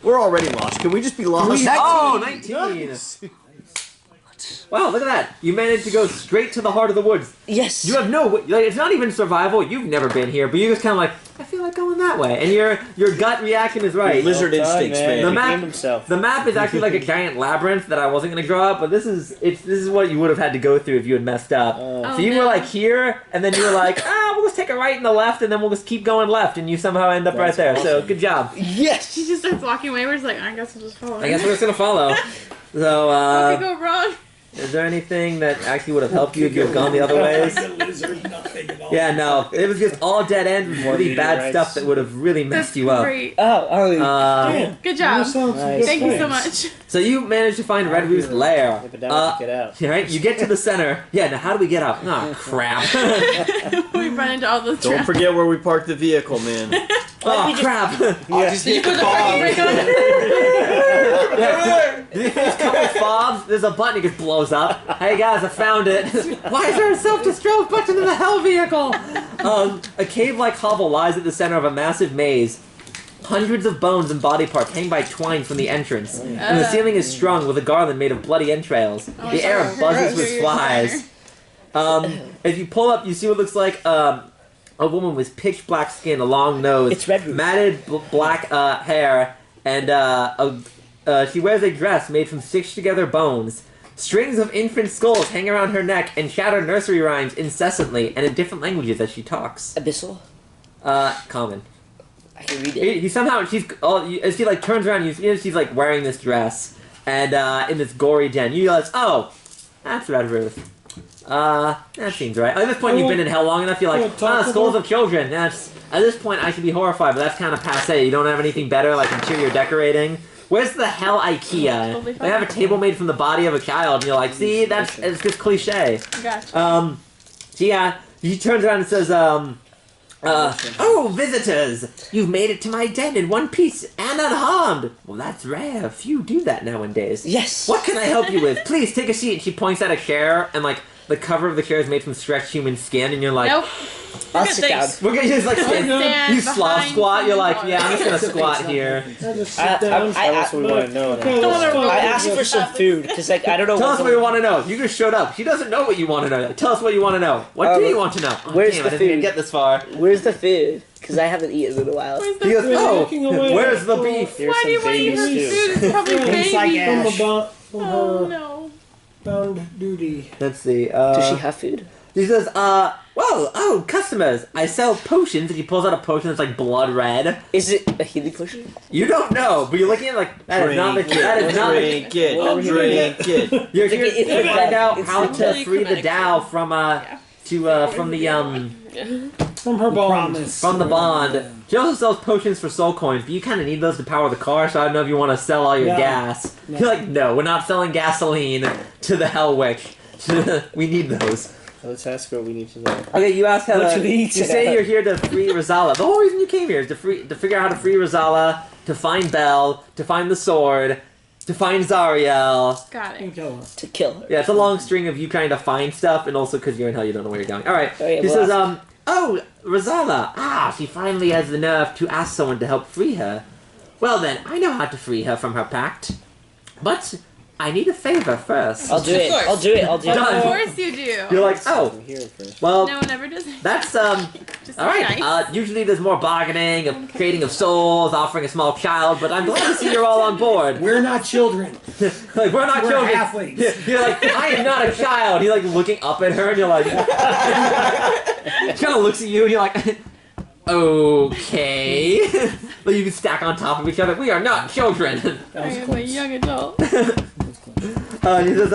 [SPEAKER 1] We're already lost. Can we just be lost?
[SPEAKER 3] Oh, 19. Wow, look at that. You managed to go straight to the heart of the woods.
[SPEAKER 4] Yes.
[SPEAKER 3] You have no... Like, it's not even survival. You've never been here, but you're just kind of like, I feel like going that way. And your gut reaction is right.
[SPEAKER 1] Lizard instincts, man.
[SPEAKER 3] The map is actually like a giant labyrinth that I wasn't going to draw up, but this is what you would have had to go through if you had messed up. So you were like here, and then you were like, we'll just take a right and the left, and then we'll just keep going left, and you somehow end up right there. So good job.
[SPEAKER 4] Yes.
[SPEAKER 5] She just starts walking away. We're just like, I guess we'll just follow.
[SPEAKER 3] I guess we're just going to follow. So,
[SPEAKER 5] What could go wrong?
[SPEAKER 3] is there anything that actually would have helped you if you had gone the other ways? Yeah, no. It was just all dead ends with really bad stuff that would have really messed you up.
[SPEAKER 5] Great.
[SPEAKER 2] Good job.
[SPEAKER 9] Nice.
[SPEAKER 2] Thank you so much.
[SPEAKER 3] So you managed to find Red Roof's lair.
[SPEAKER 9] But now we get out.
[SPEAKER 3] Right? You get to the center. Yeah, now how do we get up? Oh, crap.
[SPEAKER 5] We run into all those
[SPEAKER 1] Don't
[SPEAKER 5] traps.
[SPEAKER 1] forget where we parked the vehicle, man.
[SPEAKER 3] Oh, crap.
[SPEAKER 8] Just hit the
[SPEAKER 2] Put the parking brake on.
[SPEAKER 3] There's a couple fobs. There's a button. It just blows up. Hey guys, I found it. Why is there a self-destruct button in the hell vehicle? A cave-like hovel lies at the center of a massive maze. Hundreds of bones and body parts hang by twine from the entrance, and the ceiling is strung with a garland made of bloody entrails. The air buzzes with flies. As you pull up, you see what looks like a woman with pitch black skin, a long nose,
[SPEAKER 4] It's Red Roof.
[SPEAKER 3] matted black hair, and she wears a dress made from stitched together bones. Strings of infant skulls hang around her neck and shatter nursery rhymes incessantly and in different languages as she talks.
[SPEAKER 4] Abyssal.
[SPEAKER 3] Common.
[SPEAKER 4] I can read it.
[SPEAKER 3] He somehow as she like turns around, you see she's like wearing this dress and in this gory den. You realize, oh, that's Red Roof. That seems right. At this point, you've been in hell long enough. You're like, skulls of children. That's at this point I should be horrified, but that's kind of passé. You don't have anything better like interior decorating. Where's the hell IKEA? They have a table made from the body of a child, and you're like, see, it's just cliche.
[SPEAKER 5] Gotcha.
[SPEAKER 3] He turns around and says, oh, visitors! You've made it to my den in one piece and unharmed! Well, that's rare. Few do that nowadays.
[SPEAKER 4] Yes.
[SPEAKER 3] What can I help you with? Please, take a seat. And she points at a chair, and, like, the cover of the chair is made from stretched human skin, and you're like...
[SPEAKER 5] Nope.
[SPEAKER 4] I'll sit down.
[SPEAKER 3] We're gonna just, like,
[SPEAKER 5] Stand
[SPEAKER 3] you Slav
[SPEAKER 5] behind
[SPEAKER 3] squat, you're like,
[SPEAKER 5] something.
[SPEAKER 3] yeah, I'm just gonna squat here.
[SPEAKER 9] That's what we want to know.
[SPEAKER 4] I asked for some food because like I don't know.
[SPEAKER 3] Tell us what you want to know. You just showed up. She doesn't know what you want to know. Tell us what you want to know. What do you want to know? Oh,
[SPEAKER 4] where's
[SPEAKER 3] damn,
[SPEAKER 4] the
[SPEAKER 3] I didn't even
[SPEAKER 4] food?
[SPEAKER 3] get this far.
[SPEAKER 4] Where's the food? Because I haven't eaten in a while.
[SPEAKER 3] He goes, oh, where's the beef?
[SPEAKER 9] Here's
[SPEAKER 5] Why do you
[SPEAKER 9] some
[SPEAKER 5] want to eat
[SPEAKER 9] baby
[SPEAKER 5] her
[SPEAKER 9] stew.
[SPEAKER 5] food? It's probably baby.
[SPEAKER 6] From
[SPEAKER 5] Oh
[SPEAKER 6] her
[SPEAKER 5] no.
[SPEAKER 6] bound duty.
[SPEAKER 3] Let's see.
[SPEAKER 4] Does she have food?
[SPEAKER 3] He says, customers, I sell potions. And he pulls out a potion that's like blood red.
[SPEAKER 4] Is it a healing potion?
[SPEAKER 3] You don't know, but you're looking at it like, that is not the kid. That is not the
[SPEAKER 1] Drink it. Drink it.
[SPEAKER 3] You're here
[SPEAKER 4] It's
[SPEAKER 3] to find out
[SPEAKER 4] it's
[SPEAKER 3] how to
[SPEAKER 5] really
[SPEAKER 3] free the
[SPEAKER 5] chromatic.
[SPEAKER 3] Dow from
[SPEAKER 6] From her bond.
[SPEAKER 3] from the bond. She also sells potions for soul coins, but you kind of need those to power the car, so I don't know if you want to sell all your gas.
[SPEAKER 6] No.
[SPEAKER 3] You're like, no, we're not selling gasoline to the Hell Witch. We need those.
[SPEAKER 9] Let's ask her what we need to know.
[SPEAKER 3] Okay, you asked how
[SPEAKER 4] What
[SPEAKER 3] to...
[SPEAKER 4] you
[SPEAKER 3] You
[SPEAKER 4] need to
[SPEAKER 3] say
[SPEAKER 4] know.
[SPEAKER 3] you're here to free Rosala. The whole reason you came here is to figure out how to free Rosala, to find Belle, to find the sword, to find Zariel.
[SPEAKER 5] Got it.
[SPEAKER 4] To kill her.
[SPEAKER 3] Yeah, it's a long string of you trying to find stuff, and also because you're in hell, you don't know where you're going. Alright,
[SPEAKER 4] Oh, yeah,
[SPEAKER 3] he
[SPEAKER 4] well,
[SPEAKER 3] says, oh, Rosala. She finally has the nerve to ask someone to help free her. Well then, I know how to free her from her pact. But I need a favor first.
[SPEAKER 4] I'll do it. I'll do it. I'll do it.
[SPEAKER 3] Done.
[SPEAKER 5] Of course you do.
[SPEAKER 3] You're like, oh,
[SPEAKER 9] I'm here first.
[SPEAKER 3] well,
[SPEAKER 5] No one ever does it.
[SPEAKER 3] that's,
[SPEAKER 5] Just
[SPEAKER 3] alright.
[SPEAKER 5] nice.
[SPEAKER 3] Usually there's more bargaining, of trading of souls, offering a small child, but I'm glad to see you're all on board.
[SPEAKER 11] We're not children.
[SPEAKER 3] Like, we're not
[SPEAKER 11] We're
[SPEAKER 3] children.
[SPEAKER 11] halflings.
[SPEAKER 3] You're like, I am not a child. You're like looking up at her and you're like, she kind of looks at you and you're like, okay. But you can stack on top of each other. We are not children.
[SPEAKER 5] I am a young adult.
[SPEAKER 3] He says,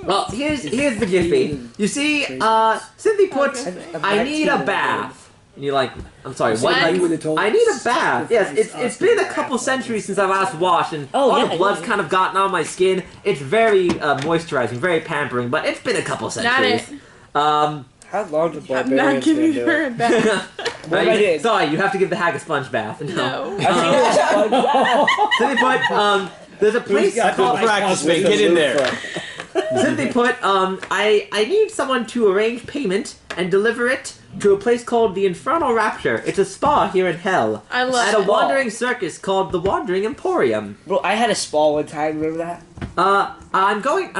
[SPEAKER 3] well, here's the jiffy. You see, Cynthia put, I need a bath. And you're like, I'm sorry, what?
[SPEAKER 5] What?
[SPEAKER 11] You would have told
[SPEAKER 3] I need a bath. Yes, it's been a couple centuries since I last washed, and all the blood's kind of gotten on my skin. It's very moisturizing, very pampering, but it's been a couple
[SPEAKER 5] Not
[SPEAKER 3] centuries.
[SPEAKER 5] it.
[SPEAKER 9] How long do
[SPEAKER 5] I'm
[SPEAKER 9] barbarians
[SPEAKER 5] not giving
[SPEAKER 9] do
[SPEAKER 5] her
[SPEAKER 9] it?
[SPEAKER 5] a bath.
[SPEAKER 3] Sorry, you have to give the hag a sponge bath. No.
[SPEAKER 5] No.
[SPEAKER 3] Cynthia put, there's a place called
[SPEAKER 1] Practice, man. Get in there.
[SPEAKER 3] simply put, I need someone to arrange payment and deliver it to a place called the Infernal Rapture. It's a spa here in Hell.
[SPEAKER 5] I love
[SPEAKER 3] At a
[SPEAKER 5] it.
[SPEAKER 3] wandering circus called the Wandering Emporium.
[SPEAKER 4] Bro, I had a spa one time. Remember that?
[SPEAKER 3] I'm going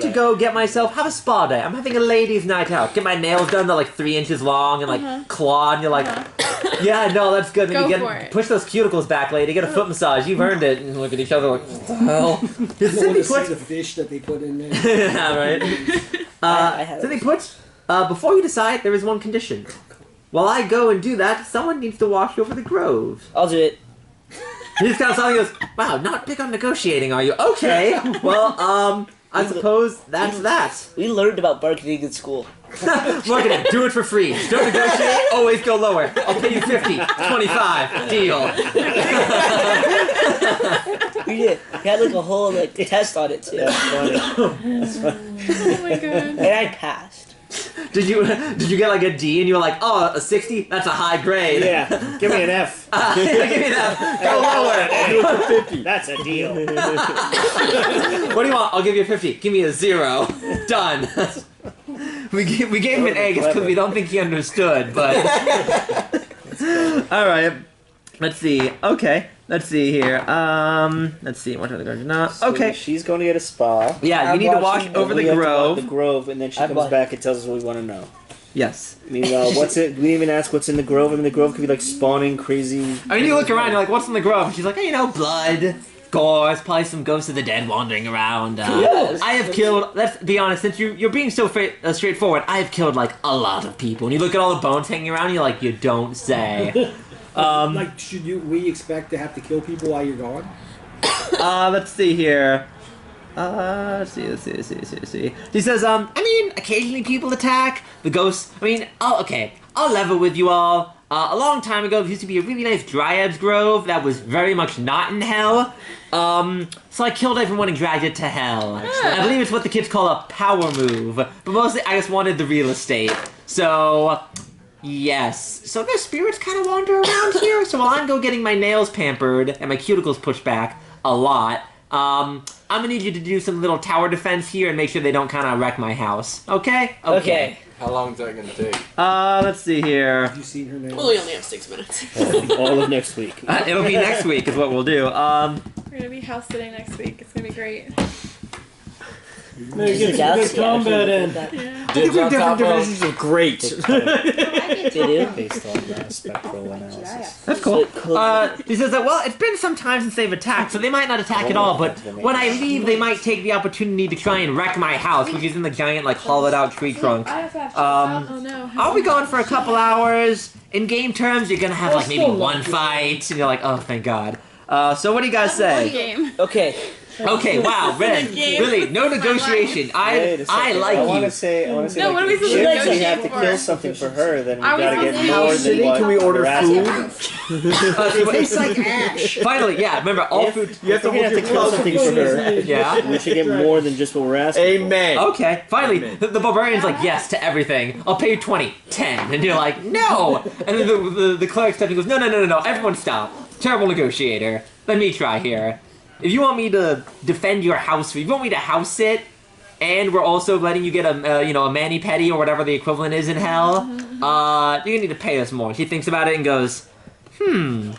[SPEAKER 3] to go get myself, have a spa day. I'm having a ladies' night out. Get my nails done. They're like 3 inches long and like clawed. And you're like, yeah, no, that's good. Then
[SPEAKER 5] Go
[SPEAKER 3] you
[SPEAKER 5] for it.
[SPEAKER 3] push those cuticles back, lady. Get a foot massage. You've earned it. And look at each other like, what the hell?
[SPEAKER 11] The fish that they put in there.
[SPEAKER 3] Yeah, right. Simply put, before you decide, there is one condition. While I go and do that, someone needs to watch over the grove.
[SPEAKER 4] I'll do it.
[SPEAKER 3] He just kind of saw me and goes, wow, not big on negotiating, are you? Okay, well, I suppose that's that.
[SPEAKER 4] We learned about marketing in school.
[SPEAKER 3] Marketing, do it for free. Don't negotiate, always go lower. I'll pay you 50, 25, deal.
[SPEAKER 4] We did. We had like a whole like test on it too.
[SPEAKER 3] That's funny.
[SPEAKER 5] Oh my god.
[SPEAKER 4] And I passed.
[SPEAKER 3] Did you get like a D and you were like, oh, a 60? That's a high grade.
[SPEAKER 9] Yeah, give me an F.
[SPEAKER 3] Give me that. Go lower.
[SPEAKER 9] I'll do it for 50. That's a deal.
[SPEAKER 3] What do you want? I'll give you a 50. Give me a 0. Done. We gave him an A because we don't think he understood, but... Alright. Let's see. Okay. Let's see here. Let's see. What are the guards? No. Okay.
[SPEAKER 9] So she's going to get a spa.
[SPEAKER 3] Yeah, you need to watch over the grove.
[SPEAKER 9] The grove, and then she comes back and tells us what we want to know.
[SPEAKER 3] Yes.
[SPEAKER 9] Meanwhile, what's it? We didn't even ask what's in the grove. I mean, the grove could be like spawning crazy.
[SPEAKER 3] I mean, you look around, you're like, what's in the grove? And she's like, hey, you know, blood, gore, probably some ghosts of the dead wandering around.
[SPEAKER 4] Yes.
[SPEAKER 3] I have killed, let's be honest, since you're being so straightforward, I have killed, like, a lot of people. And you look at all the bones hanging around, you're like, you don't say.
[SPEAKER 11] Like, we expect to have to kill people while you're gone?
[SPEAKER 3] Let's see here. Let's see. He says, I mean, occasionally people attack. The ghosts, I'll level with you all. A long time ago, there used to be a really nice Dryad's Grove that was very much not in Hell. So I killed everyone and dragged it to Hell. I believe it's what the kids call a power move. But mostly, I just wanted the real estate. So... yes. So their spirits kind of wander around here. So while I'm getting my nails pampered and my cuticles pushed back a lot, I'm gonna need you to do some little tower defense here and make sure they don't kind of wreck my house. Okay? Okay.
[SPEAKER 8] How long is that gonna take?
[SPEAKER 3] Let's see here.
[SPEAKER 11] Have you seen her nails?
[SPEAKER 2] Well, we only have 6 minutes.
[SPEAKER 9] All of next week.
[SPEAKER 3] It'll be next week is what we'll do.
[SPEAKER 5] We're gonna be house sitting next week. It's gonna be great.
[SPEAKER 6] Maybe get some good combat in.
[SPEAKER 5] Yeah.
[SPEAKER 1] I think we have different definitions of great.
[SPEAKER 4] They do.
[SPEAKER 9] Based on spectral analysis.
[SPEAKER 3] That's cool. He says that, well, it's been some time since they've attacked, so they might not attack at all, but when I leave, they might take the opportunity to try and wreck my house, which is in the giant, like, hollowed-out tree trunk.
[SPEAKER 5] Oh no.
[SPEAKER 3] I'll be gone for a couple hours. In game terms, you're gonna have, like, maybe one fight, and you're like, oh, thank God. So what do you guys say?
[SPEAKER 5] Game.
[SPEAKER 4] Okay.
[SPEAKER 3] Okay, wow, really, no negotiation. I like
[SPEAKER 9] I
[SPEAKER 3] you.
[SPEAKER 9] want to say,
[SPEAKER 5] No,
[SPEAKER 9] like,
[SPEAKER 5] what are we supposed to
[SPEAKER 9] if we
[SPEAKER 5] negotiate
[SPEAKER 9] have to
[SPEAKER 5] for?
[SPEAKER 9] kill something for her, then we
[SPEAKER 5] Are we
[SPEAKER 9] gotta get
[SPEAKER 5] supposed to
[SPEAKER 9] more than what
[SPEAKER 1] Can we order
[SPEAKER 9] we're asking
[SPEAKER 1] food?
[SPEAKER 9] for.
[SPEAKER 11] Tastes like ash.
[SPEAKER 3] Finally, yeah, remember, all food...
[SPEAKER 1] You have to
[SPEAKER 9] If we have to kill something for her.
[SPEAKER 3] Yeah?
[SPEAKER 9] We should get more than just what we're asking.
[SPEAKER 1] Amen.
[SPEAKER 3] Okay, finally, the barbarian's like, yes to everything. I'll pay you 20, 10. And you're like, no! And then the cleric steps and goes, no, everyone stop. Terrible negotiator. Let me try here. If you want me to defend your house, if you want me to house sit, and we're also letting you get a mani-pedi or whatever the equivalent is in Hell, you're gonna need to pay us more. She thinks about it and goes, And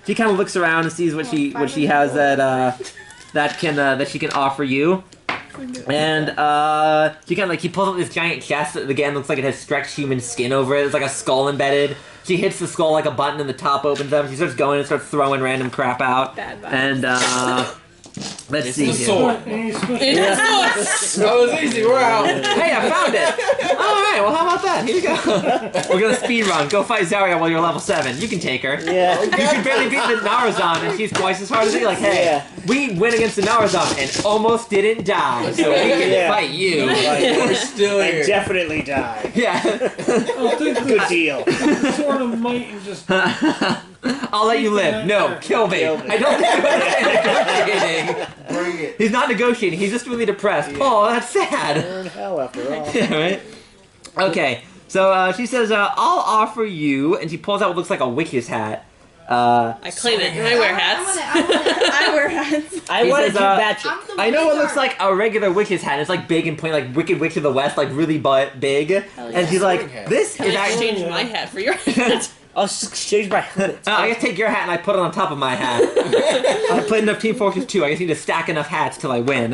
[SPEAKER 3] she kind of looks around and sees what she has that she can offer you. And she kind of he pulls up this giant chest that again looks like it has stretched human skin over it. It's like a skull embedded. She hits the skull like a button and the top opens up. She starts going and starts throwing random crap out.
[SPEAKER 5] Bad vibes.
[SPEAKER 3] And let's see
[SPEAKER 8] It's a
[SPEAKER 3] here.
[SPEAKER 8] sword. That was easy. We're out.
[SPEAKER 3] Hey, I found it! Alright, well, how about that? Here you go. We're gonna speed run. Go fight Zarya while you're level 7. You can take her.
[SPEAKER 9] Yeah.
[SPEAKER 3] You can barely beat the Narazan, and she's twice as hard as you. Like, hey, we went against the Narazan and almost didn't die, so we can fight you.
[SPEAKER 8] We're still
[SPEAKER 9] And
[SPEAKER 8] here.
[SPEAKER 9] definitely die.
[SPEAKER 3] Yeah.
[SPEAKER 9] Good deal.
[SPEAKER 6] Sort of might and just.
[SPEAKER 3] I'll let you live. No, kill me. I don't think he's negotiating.
[SPEAKER 8] Bring it.
[SPEAKER 3] He's not negotiating. He's just really depressed. Oh, that's sad.
[SPEAKER 9] We're in hell after all.
[SPEAKER 3] Yeah, right? Okay, so she says, I'll offer you, and she pulls out what looks like a witch's hat.
[SPEAKER 2] I claim it. I wear hats.
[SPEAKER 5] I wear hats.
[SPEAKER 4] I
[SPEAKER 3] He
[SPEAKER 4] want to
[SPEAKER 3] says,
[SPEAKER 4] do
[SPEAKER 3] uh,
[SPEAKER 4] magic.
[SPEAKER 3] I know it looks like a regular witch's hat. It's like big and pointy, like Wicked Witch of the West, like really big. And she's like, this
[SPEAKER 2] Can
[SPEAKER 3] is
[SPEAKER 2] I
[SPEAKER 3] actually.
[SPEAKER 2] exchange my hat for your hat?
[SPEAKER 4] I'll exchange my helmet.
[SPEAKER 3] I guess take your hat and I put it on top of my hat. I played enough Team Fortress 2. I just need to stack enough hats till I win.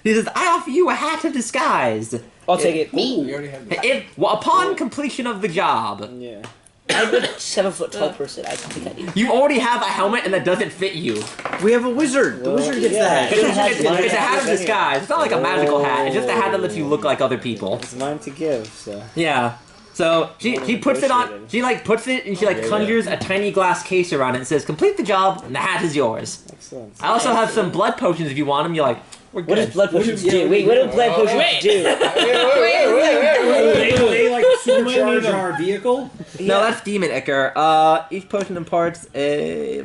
[SPEAKER 3] He says, I offer you a hat of disguise.
[SPEAKER 4] I'll take it.
[SPEAKER 8] We already have that.
[SPEAKER 3] Upon completion of the job.
[SPEAKER 9] Yeah.
[SPEAKER 4] I'm a 7'12" person. I think I need.
[SPEAKER 3] You already have a helmet and that doesn't fit you.
[SPEAKER 1] We have a wizard. The wizard gets that.
[SPEAKER 3] It's a hat of disguise. It's not like a magical hat. It's just a hat that lets you look like other people.
[SPEAKER 9] It's mine to give, so.
[SPEAKER 3] Yeah. So she puts it on. She like puts it and she like conjures a tiny glass case around it and says, "Complete the job, and the hat is yours."
[SPEAKER 9] Excellent.
[SPEAKER 3] I also have some blood potions if you want them. You're like, we're good.
[SPEAKER 4] What does blood potions do? Wait, what do blood potions do?
[SPEAKER 11] They like supercharge our vehicle.
[SPEAKER 3] No, that's demon ichor. Each potion imparts a.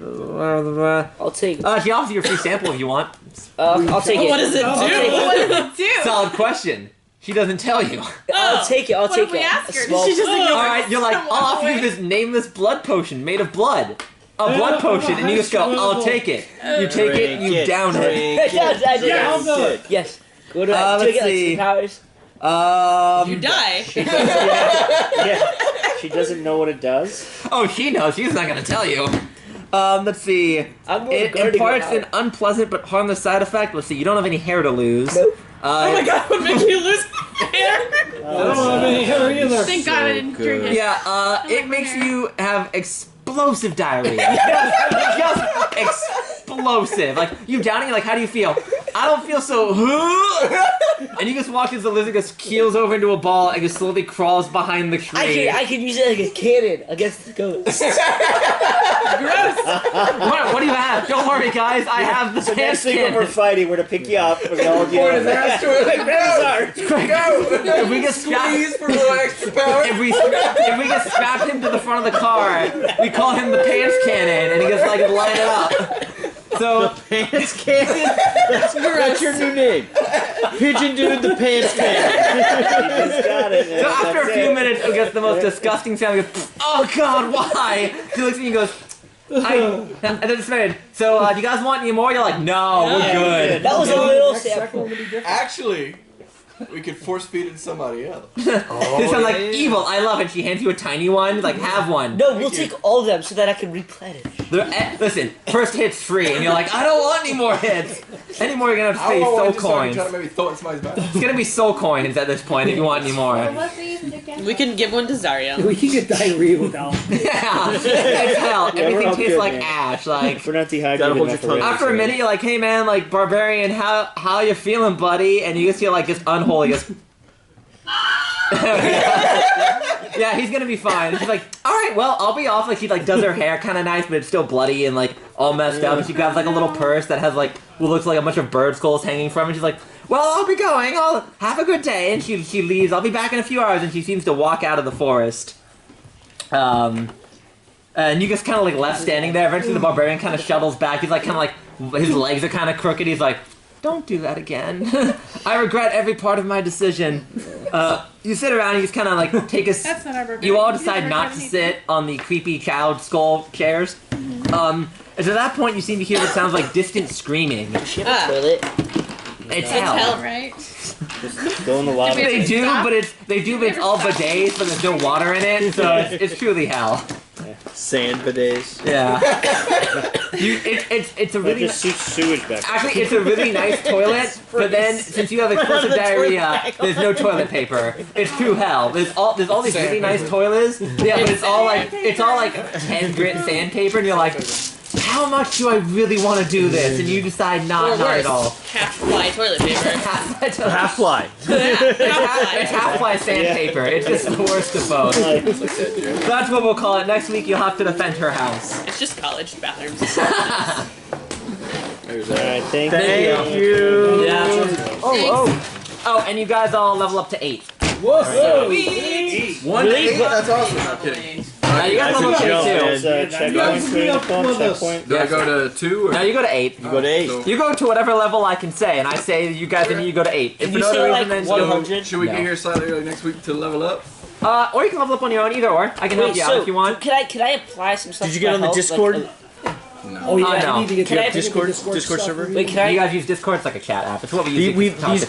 [SPEAKER 4] I'll take it.
[SPEAKER 3] She offers you a free sample if you want.
[SPEAKER 4] I'll take it.
[SPEAKER 2] What does it do?
[SPEAKER 4] I'll take it.
[SPEAKER 5] What does it do?
[SPEAKER 3] Solid question. She doesn't tell you.
[SPEAKER 4] I'll take it. I'll
[SPEAKER 5] What
[SPEAKER 4] take
[SPEAKER 5] if we
[SPEAKER 4] it.
[SPEAKER 5] ask her?
[SPEAKER 4] A small-
[SPEAKER 5] She just ignores
[SPEAKER 3] All right, you're like,
[SPEAKER 5] and
[SPEAKER 3] I'll
[SPEAKER 5] walk
[SPEAKER 3] offer you
[SPEAKER 5] away.
[SPEAKER 3] this nameless blood potion made of blood. A blood potion, and you just go, I'll take it. You take it, and you down it.
[SPEAKER 4] Yes, I did.
[SPEAKER 11] Yeah, I'll do it.
[SPEAKER 4] Yes. Go to
[SPEAKER 3] let's
[SPEAKER 4] do I get,
[SPEAKER 3] see.
[SPEAKER 4] powers?
[SPEAKER 2] You die.
[SPEAKER 9] Yeah. She doesn't know what it does.
[SPEAKER 3] Oh, she knows. She's not gonna tell you. Let's see.
[SPEAKER 4] I'm more
[SPEAKER 3] It
[SPEAKER 4] guarding
[SPEAKER 3] imparts
[SPEAKER 4] it
[SPEAKER 3] an unpleasant but harmless side effect. Let's see. You don't have any hair to lose.
[SPEAKER 4] Nope.
[SPEAKER 2] Oh my god, what makes you lose hair?
[SPEAKER 11] I don't have any hair either.
[SPEAKER 5] Thank God I didn't drink it.
[SPEAKER 3] Yeah, it makes you have explosive diarrhea. just explosive. Like, you downing, like, how do you feel? I don't feel so... And you just watch as the lizard just keels over into a ball and just slowly crawls behind the tree.
[SPEAKER 4] I can use it like a cannon against the ghost.
[SPEAKER 2] Gross.
[SPEAKER 3] What do you have? Don't worry, guys. I have the
[SPEAKER 9] So next
[SPEAKER 3] sand
[SPEAKER 9] thing when we're
[SPEAKER 3] cannon.
[SPEAKER 9] fighting, we're to pick you up. We're gonna all get
[SPEAKER 8] Point his ass to it. Like, go!
[SPEAKER 3] If we get strapped...
[SPEAKER 8] Squeeze for a little extra power.
[SPEAKER 3] If we get strapped him to the front of the car, we call him the pants cannon, and he gets like line it up. So
[SPEAKER 1] Pants cannon? That's your new name. Pigeon Dude the Pants Cannon.
[SPEAKER 9] He's got it.
[SPEAKER 3] so after a few minutes, it gets the most disgusting sound. He goes, "Oh God, why?" He looks at me and goes, and then it's made. So do you guys want any more? You're like, "No, we're good."
[SPEAKER 4] That was a little sample.
[SPEAKER 8] Actually, we could force feed it to somebody else.
[SPEAKER 3] They sound like evil. I love it. She hands you a tiny one. Like, have one.
[SPEAKER 4] No, we'll take all of them so that I can replenish.
[SPEAKER 3] Listen, first hit's free, and you're like, I don't want any more hits. Any more, you're gonna have to
[SPEAKER 8] I
[SPEAKER 3] pay
[SPEAKER 8] want
[SPEAKER 3] soul
[SPEAKER 8] one just so I can
[SPEAKER 3] coins.
[SPEAKER 8] try to maybe throw it in somebody's back.
[SPEAKER 3] It's gonna be soul coins at this point if you want any more.
[SPEAKER 10] What we use again?
[SPEAKER 2] We can give one to Zarya.
[SPEAKER 11] We can get diarrhea without.
[SPEAKER 3] Yeah, it's hell.
[SPEAKER 9] Yeah, we're
[SPEAKER 3] Everything
[SPEAKER 9] all
[SPEAKER 3] tastes
[SPEAKER 9] good,
[SPEAKER 3] like
[SPEAKER 9] man.
[SPEAKER 3] ash. Like,
[SPEAKER 9] We're not dehydrated
[SPEAKER 1] Gotta hold
[SPEAKER 9] enough
[SPEAKER 1] your tongue.
[SPEAKER 9] already,
[SPEAKER 3] after a
[SPEAKER 9] so-
[SPEAKER 3] minute, you're like, hey man, like, barbarian, how you feeling, buddy? And you just feel like just unholy. Just... Yeah, he's gonna be fine. And she's like, all right, well, I'll be off. Like, she like does her hair kind of nice, but it's still bloody and like all messed up. And she grabs like a little purse that has like what looks like a bunch of bird skulls hanging from it. She's like, well, I'll be going. I'll have a good day. And she leaves. I'll be back in a few hours. And she seems to walk out of the forest. And you just kind of like left standing there. Eventually, the barbarian kind of shuttles back. He's like kind of like his legs are kind of crooked. He's like, don't do that again. I regret every part of my decision. You sit around and you just kind of like take a...
[SPEAKER 5] That's not our barbarian.
[SPEAKER 3] You all
[SPEAKER 5] He's
[SPEAKER 3] decide
[SPEAKER 5] our
[SPEAKER 3] not to
[SPEAKER 5] barbarian.
[SPEAKER 3] sit on the creepy child skull chairs. And at that point, you seem to hear what sounds like distant screaming.
[SPEAKER 4] Does she have a toilet?
[SPEAKER 3] It's
[SPEAKER 2] It's
[SPEAKER 3] hell.
[SPEAKER 2] hell.
[SPEAKER 5] Right?
[SPEAKER 9] Just go in the lobby.
[SPEAKER 3] They do, but it's all bidets, but there's no water in it, so it's truly hell.
[SPEAKER 1] Sand bidets.
[SPEAKER 3] Yeah. It's a
[SPEAKER 9] That
[SPEAKER 3] really
[SPEAKER 9] just shoots sewage back.
[SPEAKER 3] actually it's a really nice toilet, but then since you have explosive diarrhea, there's no toilet paper. It's true hell. There's all these really nice toilets. Yeah, but it's all like 10 grit sandpaper, and you're like, how much do I really want to do this? And you decide not at all.
[SPEAKER 2] Half-ply toilet paper.
[SPEAKER 1] Half-fly.
[SPEAKER 3] It's half-ply sandpaper. It's just the worst of both. That's what we'll call it. Next week you'll have to defend her house.
[SPEAKER 2] It's just college bathrooms.
[SPEAKER 9] Alright, thank
[SPEAKER 1] you.
[SPEAKER 3] Yeah. Oh, and you guys all level up to 8.
[SPEAKER 11] Whoa!
[SPEAKER 3] One
[SPEAKER 8] Really? That's awesome. I'm kidding.
[SPEAKER 3] You guys level up to 8 too.
[SPEAKER 9] Checkpoint, checkpoint.
[SPEAKER 8] Do I go to 2? Or?
[SPEAKER 3] No, you go to 8.
[SPEAKER 1] You go to 8.
[SPEAKER 3] You go to whatever level I can say, and I say you guys and you go to 8. If for no other reason, then
[SPEAKER 4] 100?
[SPEAKER 8] Should we get here slightly early next week to level up?
[SPEAKER 3] or you can level up on your own, either or. I can help you out if you want.
[SPEAKER 4] Can I apply some stuff?
[SPEAKER 1] Did you
[SPEAKER 4] to
[SPEAKER 1] get
[SPEAKER 4] my
[SPEAKER 1] on the
[SPEAKER 4] health?
[SPEAKER 1] Discord?
[SPEAKER 11] Oh yeah,
[SPEAKER 3] no.
[SPEAKER 11] I need to get
[SPEAKER 4] Can I
[SPEAKER 11] the
[SPEAKER 4] have
[SPEAKER 1] Discord
[SPEAKER 11] stuff
[SPEAKER 1] server?
[SPEAKER 11] for
[SPEAKER 4] Wait,
[SPEAKER 11] you.
[SPEAKER 4] can I?
[SPEAKER 3] You guys use Discord? It's like a chat app. It's what we use to talk
[SPEAKER 1] These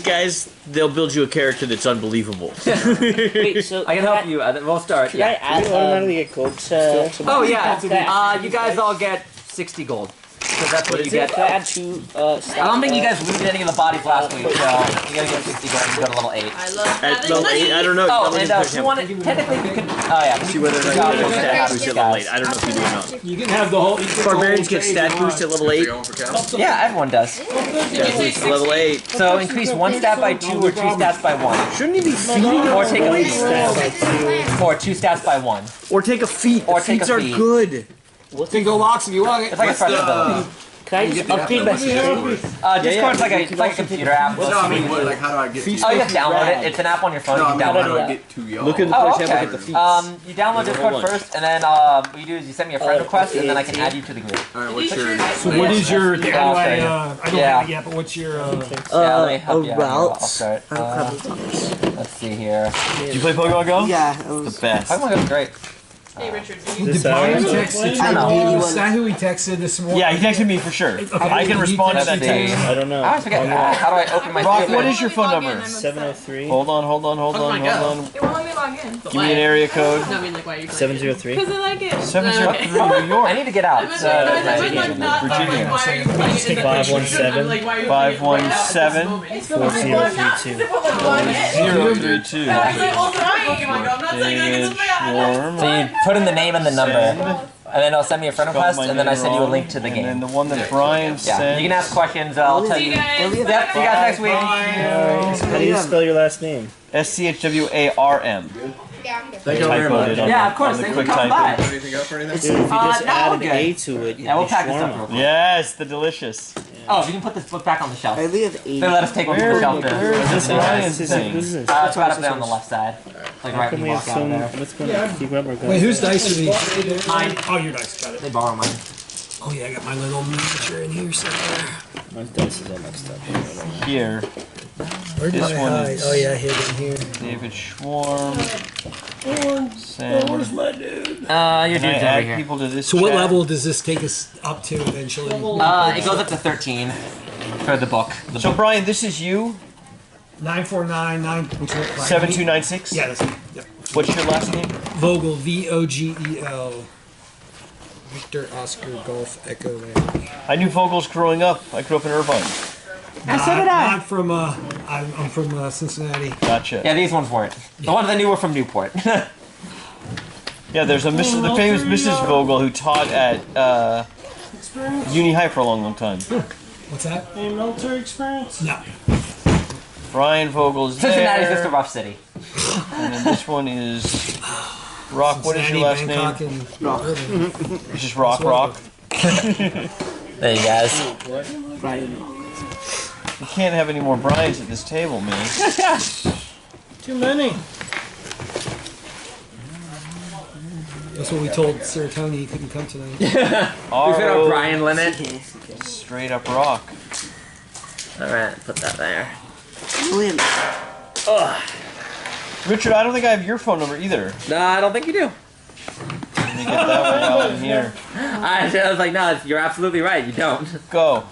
[SPEAKER 3] to
[SPEAKER 1] guys,
[SPEAKER 3] people.
[SPEAKER 1] they'll build you a character that's unbelievable.
[SPEAKER 4] Wait, so
[SPEAKER 3] I can help you. We'll start.
[SPEAKER 4] Can I
[SPEAKER 3] Yeah.
[SPEAKER 4] add?
[SPEAKER 9] automatically get gold to
[SPEAKER 3] Oh yeah. You guys all get 60 gold. So that's what you get.
[SPEAKER 4] Can I add 2 stats?
[SPEAKER 3] I don't think you guys looted any of the bodies last week, so you gotta get 60 gold and go to level 8.
[SPEAKER 2] I love
[SPEAKER 1] At
[SPEAKER 2] having
[SPEAKER 1] level
[SPEAKER 2] money.
[SPEAKER 1] 8, I don't know.
[SPEAKER 3] Oh,
[SPEAKER 1] Let me
[SPEAKER 3] and
[SPEAKER 1] put
[SPEAKER 3] if you
[SPEAKER 1] him.
[SPEAKER 3] want it, technically you can. Oh yeah.
[SPEAKER 1] See whether or not you get stat boost at level 8. I don't know if you do or not.
[SPEAKER 11] You can have the whole. You can
[SPEAKER 1] Barbarians get stat boost at level 8.
[SPEAKER 3] Yeah, everyone does.
[SPEAKER 1] Stat boost at level 8.
[SPEAKER 3] So increase 1 stat by 2 or 2 stats by 1.
[SPEAKER 1] Shouldn't he be feet?
[SPEAKER 3] Or take a feat.
[SPEAKER 9] stat by 2.
[SPEAKER 3] Or 2 stats by 1.
[SPEAKER 1] Or take a feat.
[SPEAKER 3] Or
[SPEAKER 1] The
[SPEAKER 3] take a
[SPEAKER 1] feats are
[SPEAKER 3] feat.
[SPEAKER 1] good.
[SPEAKER 11] Can go locks if you want it.
[SPEAKER 3] It's like a fresh ability.
[SPEAKER 4] Can I just upgrade my security?
[SPEAKER 3] Discord's like a computer app.
[SPEAKER 12] No, I mean, what, like, how do I get to
[SPEAKER 3] Oh, you have to download it. It's an app on your phone.
[SPEAKER 12] No, I
[SPEAKER 3] You
[SPEAKER 12] mean,
[SPEAKER 3] can
[SPEAKER 12] how
[SPEAKER 3] download
[SPEAKER 12] do I
[SPEAKER 3] it.
[SPEAKER 12] get to y'all?
[SPEAKER 1] Look at the
[SPEAKER 3] Oh,
[SPEAKER 1] first example,
[SPEAKER 3] okay.
[SPEAKER 1] get the feats.
[SPEAKER 3] You download Discord
[SPEAKER 1] Hold on.
[SPEAKER 3] first, and then what you do is you send me a friend request, and then I can add you to the group.
[SPEAKER 12] Alright, what's your...
[SPEAKER 11] So what is your? How do I
[SPEAKER 3] Yeah.
[SPEAKER 11] I don't have it yet, but what's your?
[SPEAKER 3] Yeah, let me help you out here. I'll
[SPEAKER 4] routes.
[SPEAKER 3] start. Let's see here.
[SPEAKER 1] Do you play Pokemon Go?
[SPEAKER 4] Yeah.
[SPEAKER 1] The best.
[SPEAKER 3] Pokemon Go's great.
[SPEAKER 2] Hey, Richard. Do you
[SPEAKER 11] Did Brian text the
[SPEAKER 3] I don't know.
[SPEAKER 11] Is that who he texted this morning?
[SPEAKER 1] Yeah, he texted me for sure. I can respond to that text.
[SPEAKER 9] I don't know.
[SPEAKER 3] I always forget. How do I open my
[SPEAKER 1] Rock,
[SPEAKER 3] statement?
[SPEAKER 1] what is your phone number?
[SPEAKER 9] 703
[SPEAKER 1] Hold on.
[SPEAKER 2] Pokemon Go.
[SPEAKER 5] It won't let me log in.
[SPEAKER 1] Give me an area code.
[SPEAKER 2] No, I mean, like, why are you playing
[SPEAKER 9] 703.
[SPEAKER 5] Because I like it.
[SPEAKER 1] 703 New
[SPEAKER 3] I
[SPEAKER 1] York.
[SPEAKER 3] need to get out.
[SPEAKER 2] I meant, like, not,
[SPEAKER 1] Virginia.
[SPEAKER 2] like, why are you playing it in the
[SPEAKER 9] 517.
[SPEAKER 2] I'm like, why are you playing it right now at this
[SPEAKER 1] 517.
[SPEAKER 2] moment?
[SPEAKER 9] 4032.
[SPEAKER 1] 032.
[SPEAKER 2] That's like all the time Pokemon Go. I'm not saying like it's a bad.
[SPEAKER 3] So you put in the name and the number, and then it'll send me a friend request, and then I send you a link to the
[SPEAKER 1] And then
[SPEAKER 3] game.
[SPEAKER 1] the one that Brian
[SPEAKER 3] Yeah,
[SPEAKER 1] sent.
[SPEAKER 3] you can ask questions. I'll tell
[SPEAKER 2] See
[SPEAKER 3] you.
[SPEAKER 2] you guys.
[SPEAKER 3] Yep, see you guys next week.
[SPEAKER 9] How do you spell your last name?
[SPEAKER 1] SCHWARM.
[SPEAKER 12] Thank you very
[SPEAKER 1] Typoed
[SPEAKER 12] much.
[SPEAKER 1] it on
[SPEAKER 3] Yeah,
[SPEAKER 1] the-
[SPEAKER 3] of course.
[SPEAKER 1] on the
[SPEAKER 3] Thanks
[SPEAKER 1] quick
[SPEAKER 3] for coming
[SPEAKER 1] typing.
[SPEAKER 3] by.
[SPEAKER 12] Anything else or anything?
[SPEAKER 9] Dude, if you just
[SPEAKER 3] no,
[SPEAKER 9] add
[SPEAKER 3] we're
[SPEAKER 9] an
[SPEAKER 3] good.
[SPEAKER 9] A to it,
[SPEAKER 3] Yeah, we'll
[SPEAKER 9] it'd be
[SPEAKER 3] pack this up
[SPEAKER 9] shawarma.
[SPEAKER 3] real quick.
[SPEAKER 1] Yes, the delicious.
[SPEAKER 3] Oh, you can put this book back on the shelf.
[SPEAKER 4] I only have 8.
[SPEAKER 3] They let us take one from the shelf.
[SPEAKER 1] Where is this Brian's
[SPEAKER 9] This is
[SPEAKER 1] thing?
[SPEAKER 9] this is-
[SPEAKER 3] It's right up there on the left side. Like right when
[SPEAKER 9] Can we
[SPEAKER 3] you
[SPEAKER 9] have
[SPEAKER 3] walk out of
[SPEAKER 9] some?
[SPEAKER 3] there.
[SPEAKER 9] What's going on? Keep rubber guns.
[SPEAKER 11] Wait, whose dice are these?
[SPEAKER 3] Mine.
[SPEAKER 11] Oh, your dice. Got it.
[SPEAKER 3] They borrow mine.
[SPEAKER 11] Oh yeah, I got my little miniature in here somewhere.
[SPEAKER 9] My dice is all mixed up.
[SPEAKER 1] Here,
[SPEAKER 11] Where did
[SPEAKER 1] This
[SPEAKER 11] I
[SPEAKER 1] one
[SPEAKER 11] hide?
[SPEAKER 1] is-
[SPEAKER 11] Oh yeah, I hid it here.
[SPEAKER 1] David Schwarm. Sam.
[SPEAKER 11] Where's my dude?
[SPEAKER 3] Your
[SPEAKER 1] Can I
[SPEAKER 3] dude's over
[SPEAKER 1] add
[SPEAKER 3] here.
[SPEAKER 1] people to this
[SPEAKER 11] So what
[SPEAKER 1] chat?
[SPEAKER 11] level does this take us up to eventually?
[SPEAKER 3] It goes up to 13 for the book. The
[SPEAKER 1] So
[SPEAKER 3] book.
[SPEAKER 1] Brian, this is you?
[SPEAKER 11] 9499. Which one?
[SPEAKER 1] 7296?
[SPEAKER 11] Yeah, that's me. Yep.
[SPEAKER 1] What's your last name?
[SPEAKER 11] Vogel, Vogel. Victor, Oscar, Golf, Echo. Land.
[SPEAKER 1] I knew Vogel's growing up. I grew up in Irvine.
[SPEAKER 11] Not from. I'm from Cincinnati.
[SPEAKER 1] Gotcha.
[SPEAKER 3] Yeah, these ones weren't. The ones I knew were from Newport.
[SPEAKER 1] Yeah, there's the famous Mrs. Vogel who taught at Uni High for a long, long time.
[SPEAKER 11] What's that?
[SPEAKER 6] Any military experience?
[SPEAKER 11] No.
[SPEAKER 1] Brian Vogel's
[SPEAKER 3] Cincinnati's just a
[SPEAKER 1] there.
[SPEAKER 3] rough city.
[SPEAKER 1] And then this one is Rock. What is your last
[SPEAKER 11] Bangkok,
[SPEAKER 1] name?
[SPEAKER 11] and Irving.
[SPEAKER 1] It's just Rock.
[SPEAKER 3] There you guys.
[SPEAKER 1] You can't have any more Brians at this table, man.
[SPEAKER 6] Too many.
[SPEAKER 11] That's what we told Sir Tony he couldn't come tonight.
[SPEAKER 3] We've hit our Brian limit.
[SPEAKER 1] Straight up rock.
[SPEAKER 3] Alright, put that there.
[SPEAKER 1] Richard, I don't think I have your phone number either.
[SPEAKER 3] No, I don't think you do.
[SPEAKER 1] Let me get that one out in here.
[SPEAKER 3] I was like, no, you're absolutely right. You don't.
[SPEAKER 1] Go.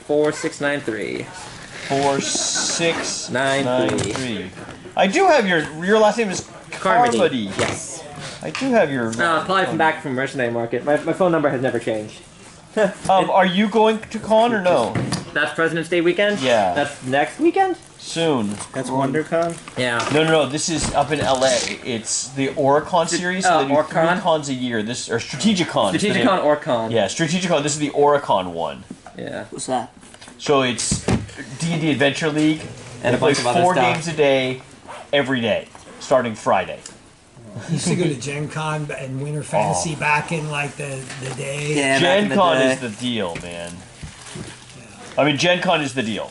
[SPEAKER 3] 714-788-4693.
[SPEAKER 1] 4693. I do have your last name is Carmody.
[SPEAKER 3] Yes.
[SPEAKER 1] I do have your.
[SPEAKER 3] Probably from back from Mercenary Market. My phone number has never changed.
[SPEAKER 1] Are you going to con or no?
[SPEAKER 3] That's President's Day weekend?
[SPEAKER 1] Yeah.
[SPEAKER 3] That's next weekend?
[SPEAKER 1] Soon.
[SPEAKER 9] That's WonderCon?
[SPEAKER 3] Yeah.
[SPEAKER 1] No. This is up in LA. It's the Oricon series. So they do
[SPEAKER 3] Oricon?
[SPEAKER 1] 3 cons a year. This or Strategicon. is the name.
[SPEAKER 3] Strategicon or Con.
[SPEAKER 1] Yeah, Strategicon. This is the Oricon one.
[SPEAKER 3] Yeah.
[SPEAKER 4] What's that?
[SPEAKER 1] So it's D&D Adventure League,
[SPEAKER 3] And a
[SPEAKER 1] they play
[SPEAKER 3] bunch of other
[SPEAKER 1] 4
[SPEAKER 3] stuff.
[SPEAKER 1] games a day, every day, starting Friday.
[SPEAKER 11] I used to go to Gen Con and Winter Fantasy back in like the day.
[SPEAKER 4] Yeah, back
[SPEAKER 1] Gen
[SPEAKER 4] in the
[SPEAKER 1] Con
[SPEAKER 4] day.
[SPEAKER 1] is the deal, man. I mean, Gen Con is the deal.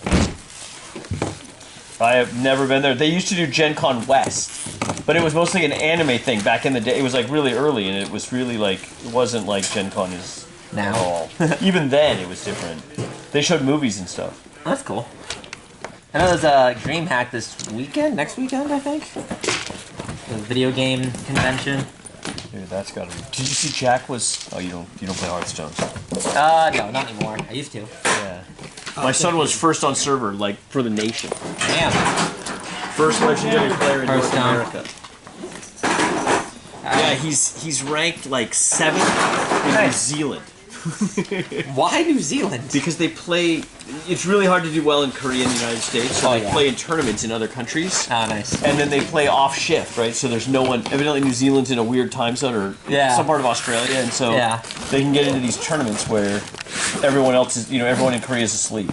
[SPEAKER 1] I have never been there. They used to do Gen Con West, but it was mostly an anime thing back in the day. It was like really early, and it was really like, it wasn't like Gen Con is
[SPEAKER 3] Now.
[SPEAKER 1] at all. Even then, it was different. They showed movies and stuff.
[SPEAKER 3] That's cool. I know there's a DreamHack this weekend, next weekend, I think. The video game convention.
[SPEAKER 1] Dude, that's gotta be. Did you see Jack was? Oh, you don't play Hearthstone.
[SPEAKER 3] No, not anymore. I used to.
[SPEAKER 1] Yeah. My son was first on server, like for the nation.
[SPEAKER 3] Damn.
[SPEAKER 1] First legendary player in North
[SPEAKER 3] Hearthstone.
[SPEAKER 1] America. Yeah, he's ranked like 7th in New Zealand.
[SPEAKER 3] Why New Zealand?
[SPEAKER 1] Because they play. It's really hard to do well in Korea and the United States, so they play in tournaments in other countries.
[SPEAKER 3] Oh, nice.
[SPEAKER 1] And then they play off shift, right? So there's no one. Evidently, New Zealand's in a weird time zone, or some part of Australia, and so they can get into these tournaments where everyone else is, everyone in Korea is asleep.